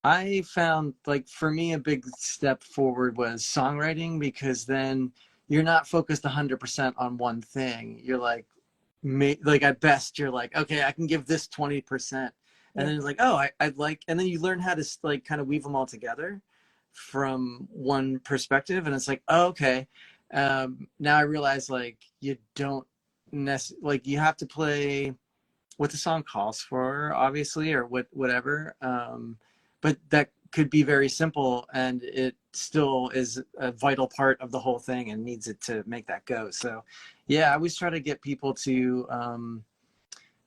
I found like for me, a big step forward was songwriting, because then you're not focused 100% on one thing. You're like at best, you're like, okay, I can give this 20%. And then it's like, oh, I'd like, and then you learn how to like kind of weave them all together from one perspective. And it's like, oh, okay. Now I realize like you don't like you have to play what the song calls for, obviously, or whatever. But that could be very simple, and it still is a vital part of the whole thing and needs it to make that go. So yeah, I always try to get people to,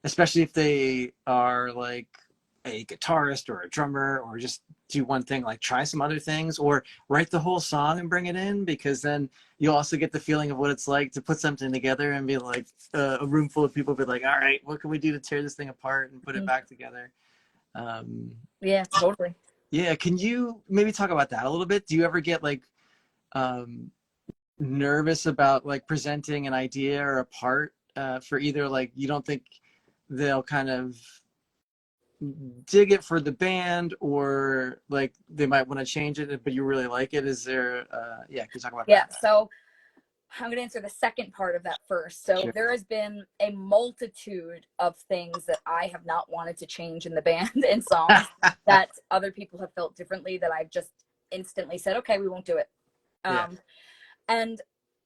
especially if they are like a guitarist or a drummer, or just do one thing, like try some other things, or write the whole song and bring it in, because then you also get the feeling of what it's like to put something together and be like a room full of people be like, all right, what can we do to tear this thing apart and put it back together? Yeah, totally. Yeah, can you maybe talk about that a little bit? Do you ever get like nervous about like presenting an idea or a part for either like you don't think they'll kind of dig it for the band, or like they might want to change it but you really like it? Is there yeah, can you talk about that? So I'm going to answer the second part of that first. So Sure. there has been a multitude of things that I have not wanted to change in the band and songs that other people have felt differently, that I've just instantly said, okay, we won't do it. Yeah. And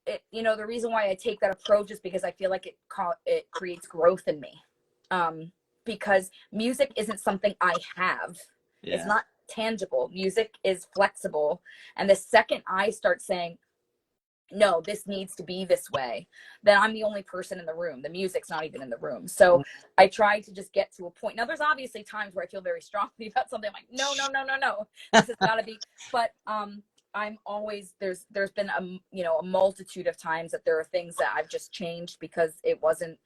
it, you know, the reason why I take that approach is because I feel like it creates growth in me. Because music isn't something I have. Yeah. It's not tangible. Music is flexible. And the second I start saying, no, this needs to be this way, then I'm the only person in the room. The music's not even in the room. So I try to just get to a point. Now, there's obviously times where I feel very strongly about something. I'm like, no, this has got to be. But I'm always, there's been a multitude of times that there are things that I've just changed because it wasn't,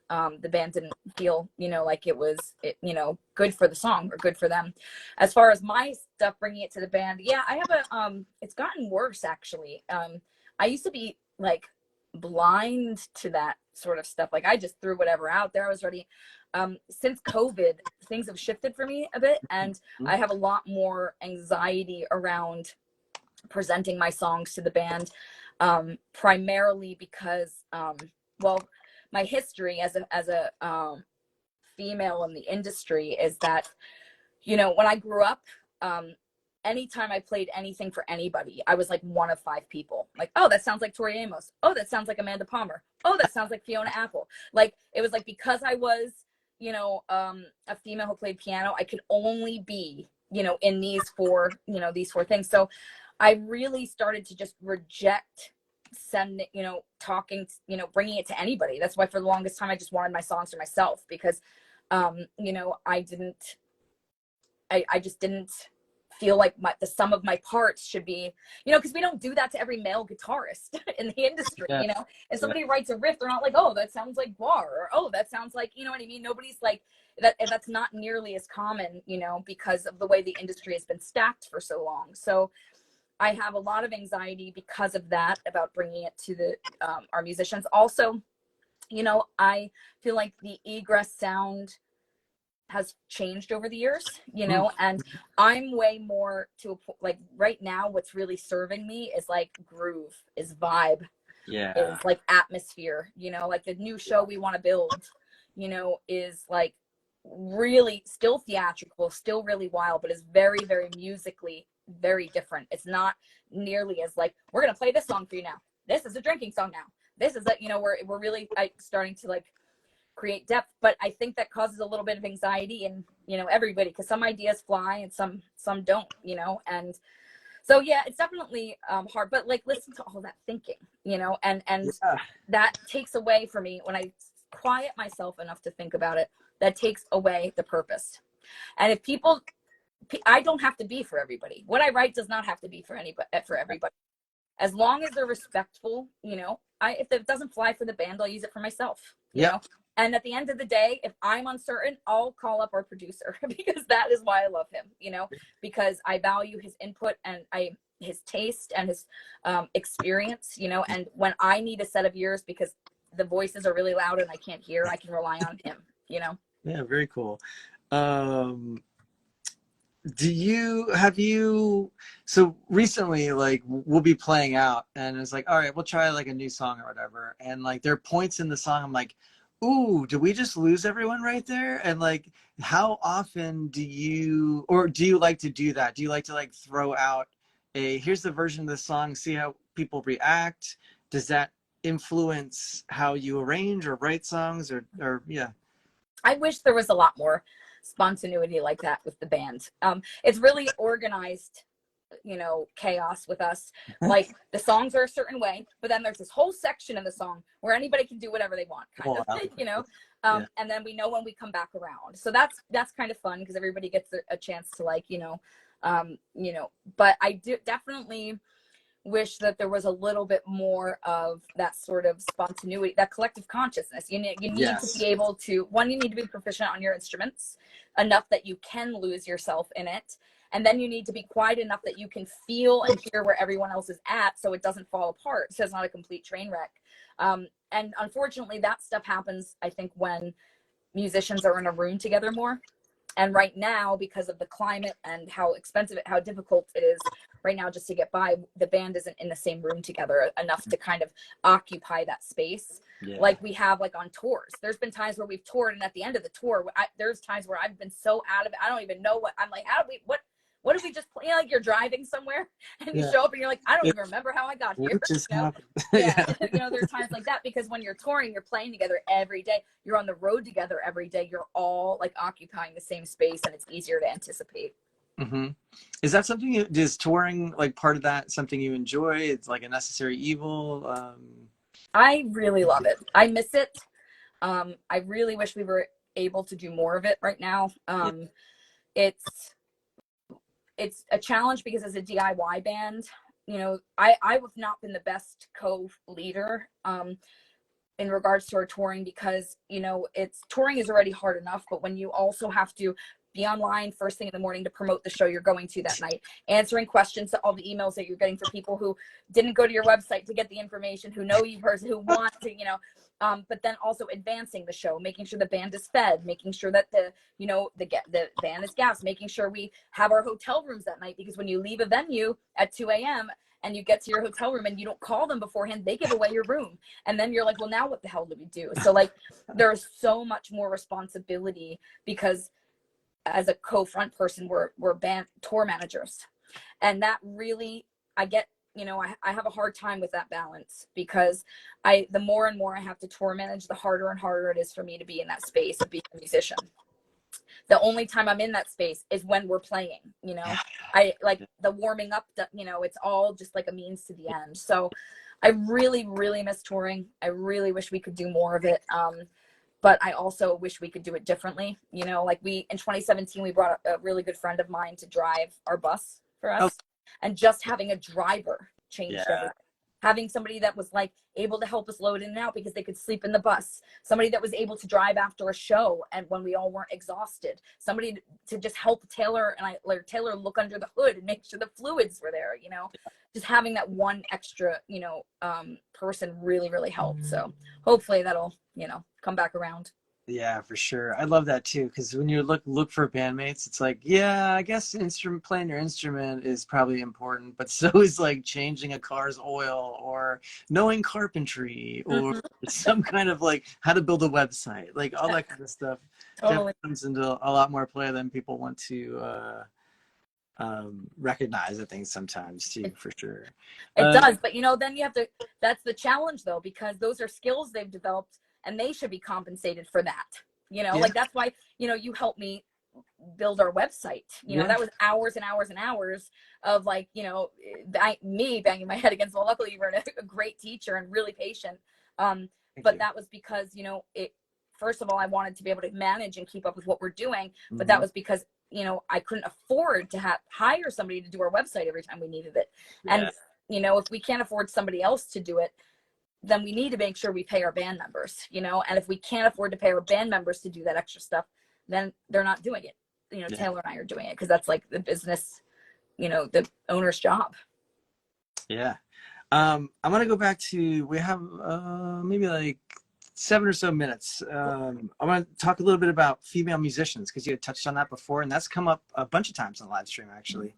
the band didn't feel, like it was, good for the song or good for them. As far as my stuff, bringing it to the band, yeah, I have it's gotten worse actually. I used to be like blind to that sort of stuff. Like I just threw whatever out there. I was ready. Since COVID, things have shifted for me a bit, and I have a lot more anxiety around presenting my songs to the band, primarily because, my history as a female in the industry is that, when I grew up, anytime I played anything for anybody, I was like one of 5 people. Like, oh, that sounds like Tori Amos. Oh, that sounds like Amanda Palmer. Oh, that sounds like Fiona Apple. Like, it was like, because I was, a female who played piano, I could only be, in these 4 things. So I really started to just reject talking, bringing it to anybody. That's why for the longest time, I just wanted my songs to myself, because, I just didn't feel like the sum of my parts should be, because we don't do that to every male guitarist in the industry. If somebody writes a riff, they're not like, oh, that sounds like Guar, or oh, that sounds like, you know what I mean? Nobody's like that. That's not nearly as common, because of the way the industry has been stacked for so long. So I have a lot of anxiety because of that, about bringing it to the our musicians. Also, I feel like the Egress sound has changed over the years, and I'm way more to like right now, what's really serving me is like groove, is vibe, is like atmosphere, like the new show we want to build, is like really still theatrical, still really wild, but is very, very musically very different. It's not nearly as like, we're going to play this song for you now. This is a drinking song now. This is we're really starting to like create depth, but I think that causes a little bit of anxiety in everybody, because some ideas fly and some don't, and so yeah, it's definitely hard, but like listen to all that thinking, and that takes away for me when I quiet myself enough to think about it. That takes away the purpose. And if people, I don't have to be for everybody. What I write does not have to be for everybody. As long as they're respectful, if it doesn't fly for the band, I'll use it for myself. You know? And at the end of the day, if I'm uncertain, I'll call up our producer because that is why I love him, because I value his input and his taste and his experience, and when I need a set of ears because the voices are really loud and I can't hear, I can rely on him, Yeah, very cool. So recently, like we'll be playing out and it's like, all right, we'll try like a new song or whatever. And like there are points in the song I'm like, ooh, did we just lose everyone right there? And like, how often do you like to do that? Do you like to like throw out here's the version of the song, see how people react? Does that influence how you arrange or write songs or yeah? I wish there was a lot more spontaneity like that with the band. It's really organized, chaos with us. Like the songs are a certain way, but then there's this whole section in the song where anybody can do whatever they want, kind of, and then we know when we come back around. So that's kind of fun because everybody gets a chance to like, but I do definitely wish that there was a little bit more of that sort of spontaneity, that collective consciousness. You need to be able to, you need to be proficient on your instruments enough that you can lose yourself in it. And then you need to be quiet enough that you can feel and hear where everyone else is at so it doesn't fall apart, so it's not a complete train wreck. and unfortunately that stuff happens, I think, when musicians are in a room together more. And right now, because of the climate and how expensive, how difficult it is right now just to get by, the band isn't in the same room together enough to kind of occupy that space. Yeah. Like we have like on tours. There's been times where we've toured, and at the end of the tour, there's times where I've been so out of it, I don't even know what I'm like. How do we? What did we just play? You know, like you're driving somewhere and you show up and you're like, I don't even remember how I got here. What just happened? Yeah. You know, there's times like that, because when you're touring, you're playing together every day. You're on the road together every day. You're all like occupying the same space, and it's easier to anticipate. Mm-hmm. Is that something is touring like part of that, something you enjoy? It's like a necessary evil? I really love it. I miss it. I really wish we were able to do more of it right now. It's a challenge because as a DIY band, you know, I have not been the best co-leader in regards to our touring, because, you know, touring is already hard enough, but when you also have to be online first thing in the morning to promote the show you're going to that night, answering questions to all the emails that you're getting for people who didn't go to your website to get the information, who know you person, who want to, you know, but then also advancing the show, making sure the band is fed, making sure that the band is gassed, making sure we have our hotel rooms that night, because when you leave a venue at 2 a.m. and you get to your hotel room and you don't call them beforehand, they give away your room. And then you're like, well, now what the hell do we do? So like, there's so much more responsibility, because as a co-front person, we're band tour managers. And that really, I get, you know, I have a hard time with that balance, because the more and more I have to tour manage, the harder and harder it is for me to be in that space of being a musician. The only time I'm in that space is when we're playing, you know. I like the warming up, you know, it's all just like a means to the end. So I really, really miss touring. I really wish we could do more of it. But I also wish we could do it differently. You know, like in 2017, we brought a really good friend of mine to drive our bus for us. And just having a driver changed everything. Having somebody that was like able to help us load in and out because they could sleep in the bus. Somebody that was able to drive after a show and when we all weren't exhausted. Somebody to just help Taylor Taylor look under the hood and make sure the fluids were there, you know. Just having that one extra, you know, person really, really helped. So hopefully that'll, you know, come back around. Yeah, for sure. I love that too, because when you look for bandmates, it's like, yeah, I guess playing your instrument is probably important, but so is like changing a car's oil or knowing carpentry or some kind of like how to build a website, like all that kind of stuff. Totally comes into a lot more play than people want to recognize, I think, sometimes too, for sure. It does, but you know, then you have to, that's the challenge though, because those are skills they've developed and they should be compensated for that. You know, like that's why, you know, you helped me build our website. You know, that was hours and hours and hours of like, you know, me banging my head against the wall. Luckily you were a great teacher and really patient. But that was because, you know, first of all, I wanted to be able to manage and keep up with what we're doing, but that was because, you know, I couldn't afford to hire somebody to do our website every time we needed it. And, you know, if we can't afford somebody else to do it, then we need to make sure we pay our band members, you know, and if we can't afford to pay our band members to do that extra stuff, then they're not doing it. You know, Taylor and I are doing it because that's like the business, you know, the owner's job. Yeah. I'm going to go back to, we have maybe like 7 or so minutes. I want to talk a little bit about female musicians, because you had touched on that before, and that's come up a bunch of times on the live stream, actually.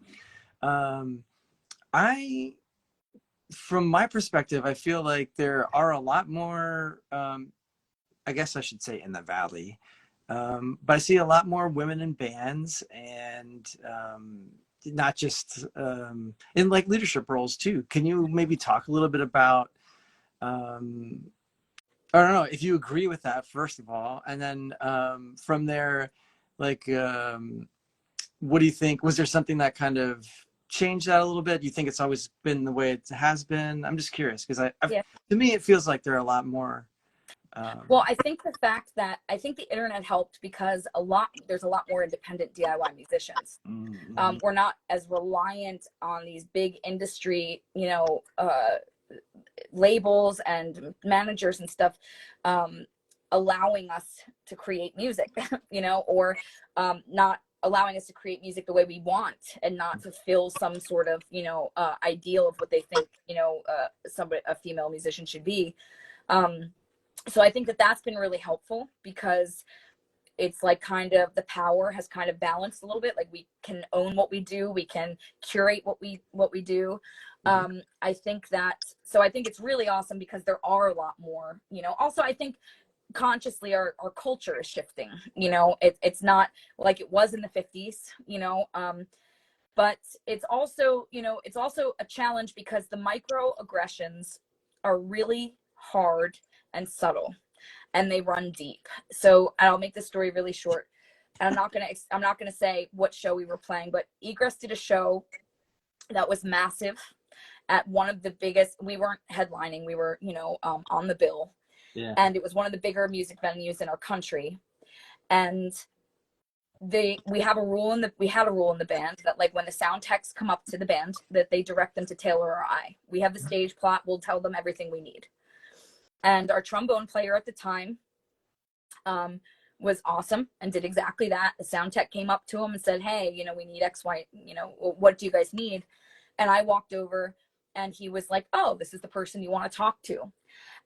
From my perspective, I feel like there are a lot more, I guess I should say in the Valley, but I see a lot more women in bands, and not just in like leadership roles too. Can you maybe talk a little bit about, I don't know if you agree with that, first of all, and then from there, like, what do you think? Was there something that kind of changed that a little bit? Do you think it's always been the way it has been? I'm just curious, because to me, it feels like there are a lot more. Well, I think the fact that I think the internet helped, because there's a lot more independent DIY musicians. We're not as reliant on these big industry, you know, labels and managers and stuff, allowing us to create music, you know, or not allowing us to create music the way we want and not fulfill some sort of, you know, ideal of what they think, you know, a female musician should be. So I think that that's been really helpful, because it's like kind of the power has kind of balanced a little bit. Like we can own what we do, we can curate what we do. I think that, so I think it's really awesome because there are a lot more, you know. Also, I think consciously our culture is shifting, you know. It's not like it was in the 50s, you know. But it's also, you know, it's also a challenge because the microaggressions are really hard and subtle, and they run deep. So I'll make this story really short. I'm not gonna say what show we were playing, but Egress did a show that was massive at one of the biggest. We weren't headlining, we were, you know, on the bill, Yeah. and it was one of the bigger music venues in our country. And we had a rule in the band that, like, when the sound techs come up to the band, that they direct them to Taylor or I. We have the stage plot, we'll tell them everything we need. And our trombone player at the time was awesome and did exactly that. The sound tech came up to him and said, hey, you know, we need X, Y, you know, what do you guys need? And I walked over and he was like, oh, this is the person you want to talk to.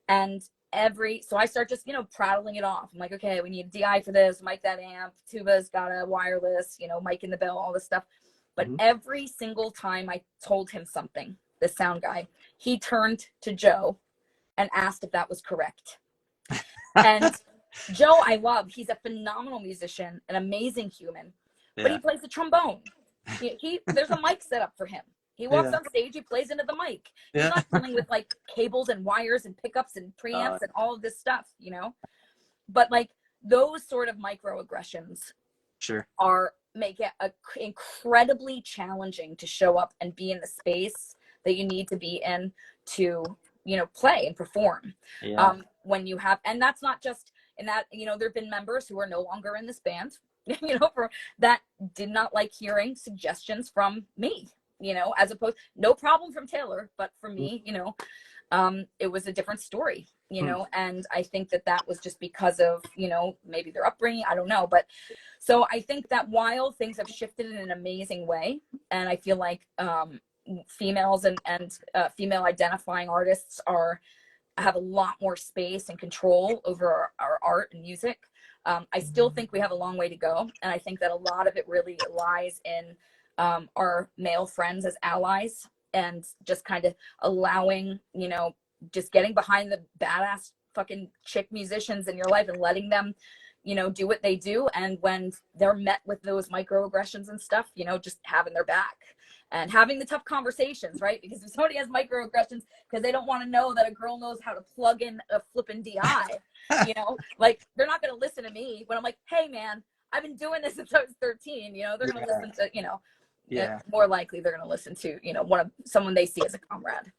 And so I start just, you know, prattling it off. I'm like, okay, we need a DI for this, mic that amp, tuba's got a wireless, you know, mic in the bell, all this stuff. But every single time I told him something, the sound guy, he turned to Joe and asked if that was correct. And Joe, I love, he's a phenomenal musician, an amazing human, but he plays the trombone. There's a mic set up for him. He walks on stage, he plays into the mic. He's not dealing with like cables and wires and pickups and preamps and all of this stuff, you know. But like those sort of microaggressions make it incredibly challenging to show up and be in the space that you need to be in to, you know, play and perform. When you have, and that's not just in that, you know, there have been members who are no longer in this band, you know, that did not like hearing suggestions from me, you know, as opposed, no problem from Taylor, but for me, you know, it was a different story, you know. And I think that was just because of, you know, maybe their upbringing, I don't know. But so I think that while things have shifted in an amazing way, and I feel like females and female identifying artists have a lot more space and control over our art and music. I still think we have a long way to go. And I think that a lot of it really lies in our male friends as allies, and just kind of allowing, you know, just getting behind the badass fucking chick musicians in your life and letting them, you know, do what they do. And when they're met with those microaggressions and stuff, you know, just having their back and having the tough conversations, right? Because if somebody has microaggressions because they don't want to know that a girl knows how to plug in a flippin' DI, you know, like they're not going to listen to me when I'm like, hey man, I've been doing this since I was 13, you know. They're going to listen to, you know, more likely they're going to listen to, you know, someone they see as a comrade.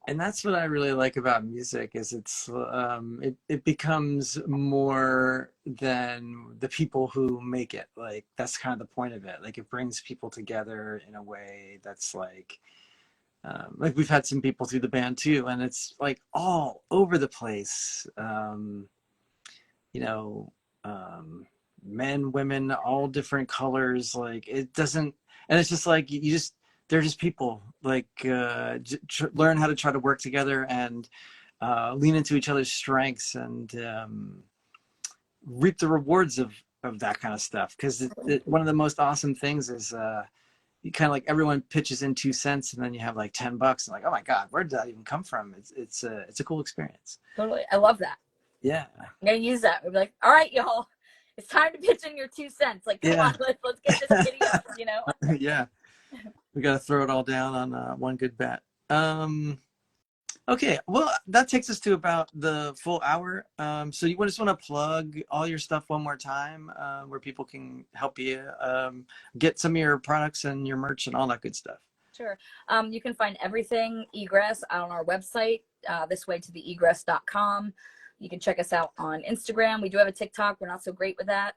And that's what I really like about music, is it's it becomes more than the people who make it. Like that's kind of the point of it. Like it brings people together in a way that's like we've had some people through the band too, and it's like all over the place. You know, men, women, all different colors. Like it doesn't, and it's just like they're just people. Like learn how to try to work together and lean into each other's strengths and reap the rewards of that kind of stuff. Because one of the most awesome things is you kind of like everyone pitches in 2 cents, and then you have like $10 and like, oh my god, where did that even come from? It's a cool experience. Totally, I love that. Yeah, I'm gonna use that. We'll be like, all right, y'all, it's time to pitch in your 2 cents. Like, come on, let's get this video, you know. Yeah, we got to throw it all down on one good bet. Okay, well, that takes us to about the full hour. So you just want to plug all your stuff one more time, where people can help you get some of your products and your merch and all that good stuff. Sure. You can find everything Egress on our website, thiswaytotheegress.com. You can check us out on Instagram. We do have a TikTok. We're not so great with that.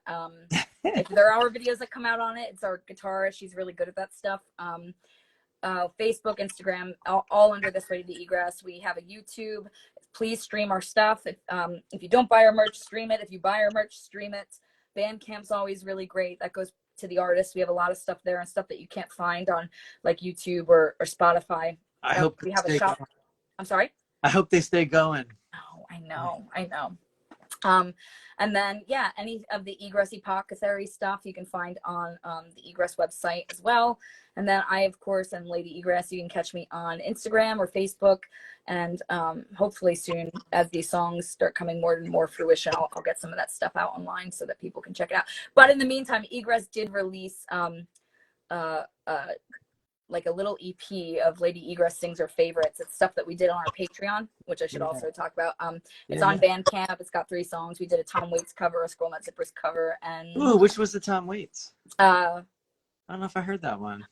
If there are videos that come out on it, it's our guitarist. She's really good at that stuff. Facebook, Instagram, all under This Way to the Egress. We have a YouTube. Please stream our stuff. If you don't buy our merch, stream it. If you buy our merch, stream it. Bandcamp's always really great. That goes to the artists. We have a lot of stuff there and stuff that you can't find on like YouTube or Spotify. I hope we have a shop. I'm sorry? I hope they stay going. Oh, I know. And then, yeah, any of the Egress Apothecary stuff you can find on the Egress website as well. And then I, of course, am Lady Egress. You can catch me on Instagram or Facebook. And hopefully soon, as these songs start coming more and more fruition, I'll get some of that stuff out online so that people can check it out. But in the meantime, Egress did release like a little EP of Lady Egress sings her favorites. It's stuff that we did on our Patreon, which I should also talk about. It's on Bandcamp. It's got 3 songs. We did a Tom Waits cover, a Scroll Nut Zippers cover, and Ooh, which was the Tom Waits? I don't know if I heard that one.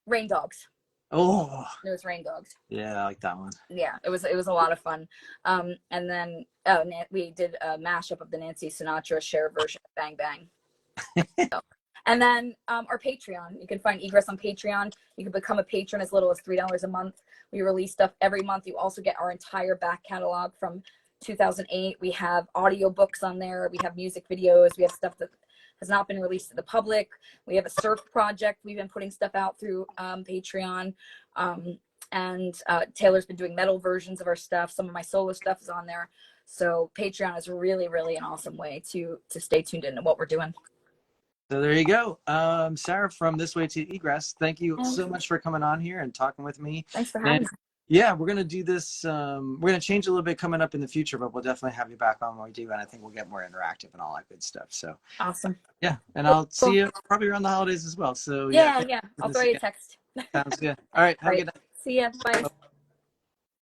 Rain Dogs. Oh, it was Rain Dogs. Yeah, I like that one. Yeah, it was a lot of fun. And then we did a mashup of the Nancy Sinatra Cher version of Bang Bang. So, and then our Patreon. You can find Egress on Patreon. You can become a patron as little as $3 a month. We release stuff every month. You also get our entire back catalog from 2008. We have audiobooks on there. We have music videos. We have stuff that has not been released to the public. We have a surf project. We've been putting stuff out through Patreon. And Taylor's been doing metal versions of our stuff. Some of my solo stuff is on there. So Patreon is really, really an awesome way to stay tuned into what we're doing. So there you go. Sarah from This Way to Egress, thank you so much for coming on here and talking with me. Thanks for having me. Yeah, we're going to do this. We're going to change a little bit coming up in the future, but we'll definitely have you back on when we do. And I think we'll get more interactive and all that good stuff. So awesome. Yeah. And I'll see you probably around the holidays as well. So yeah. I'll throw you a text. Sounds good. All right. Have a good night. See ya. Bye.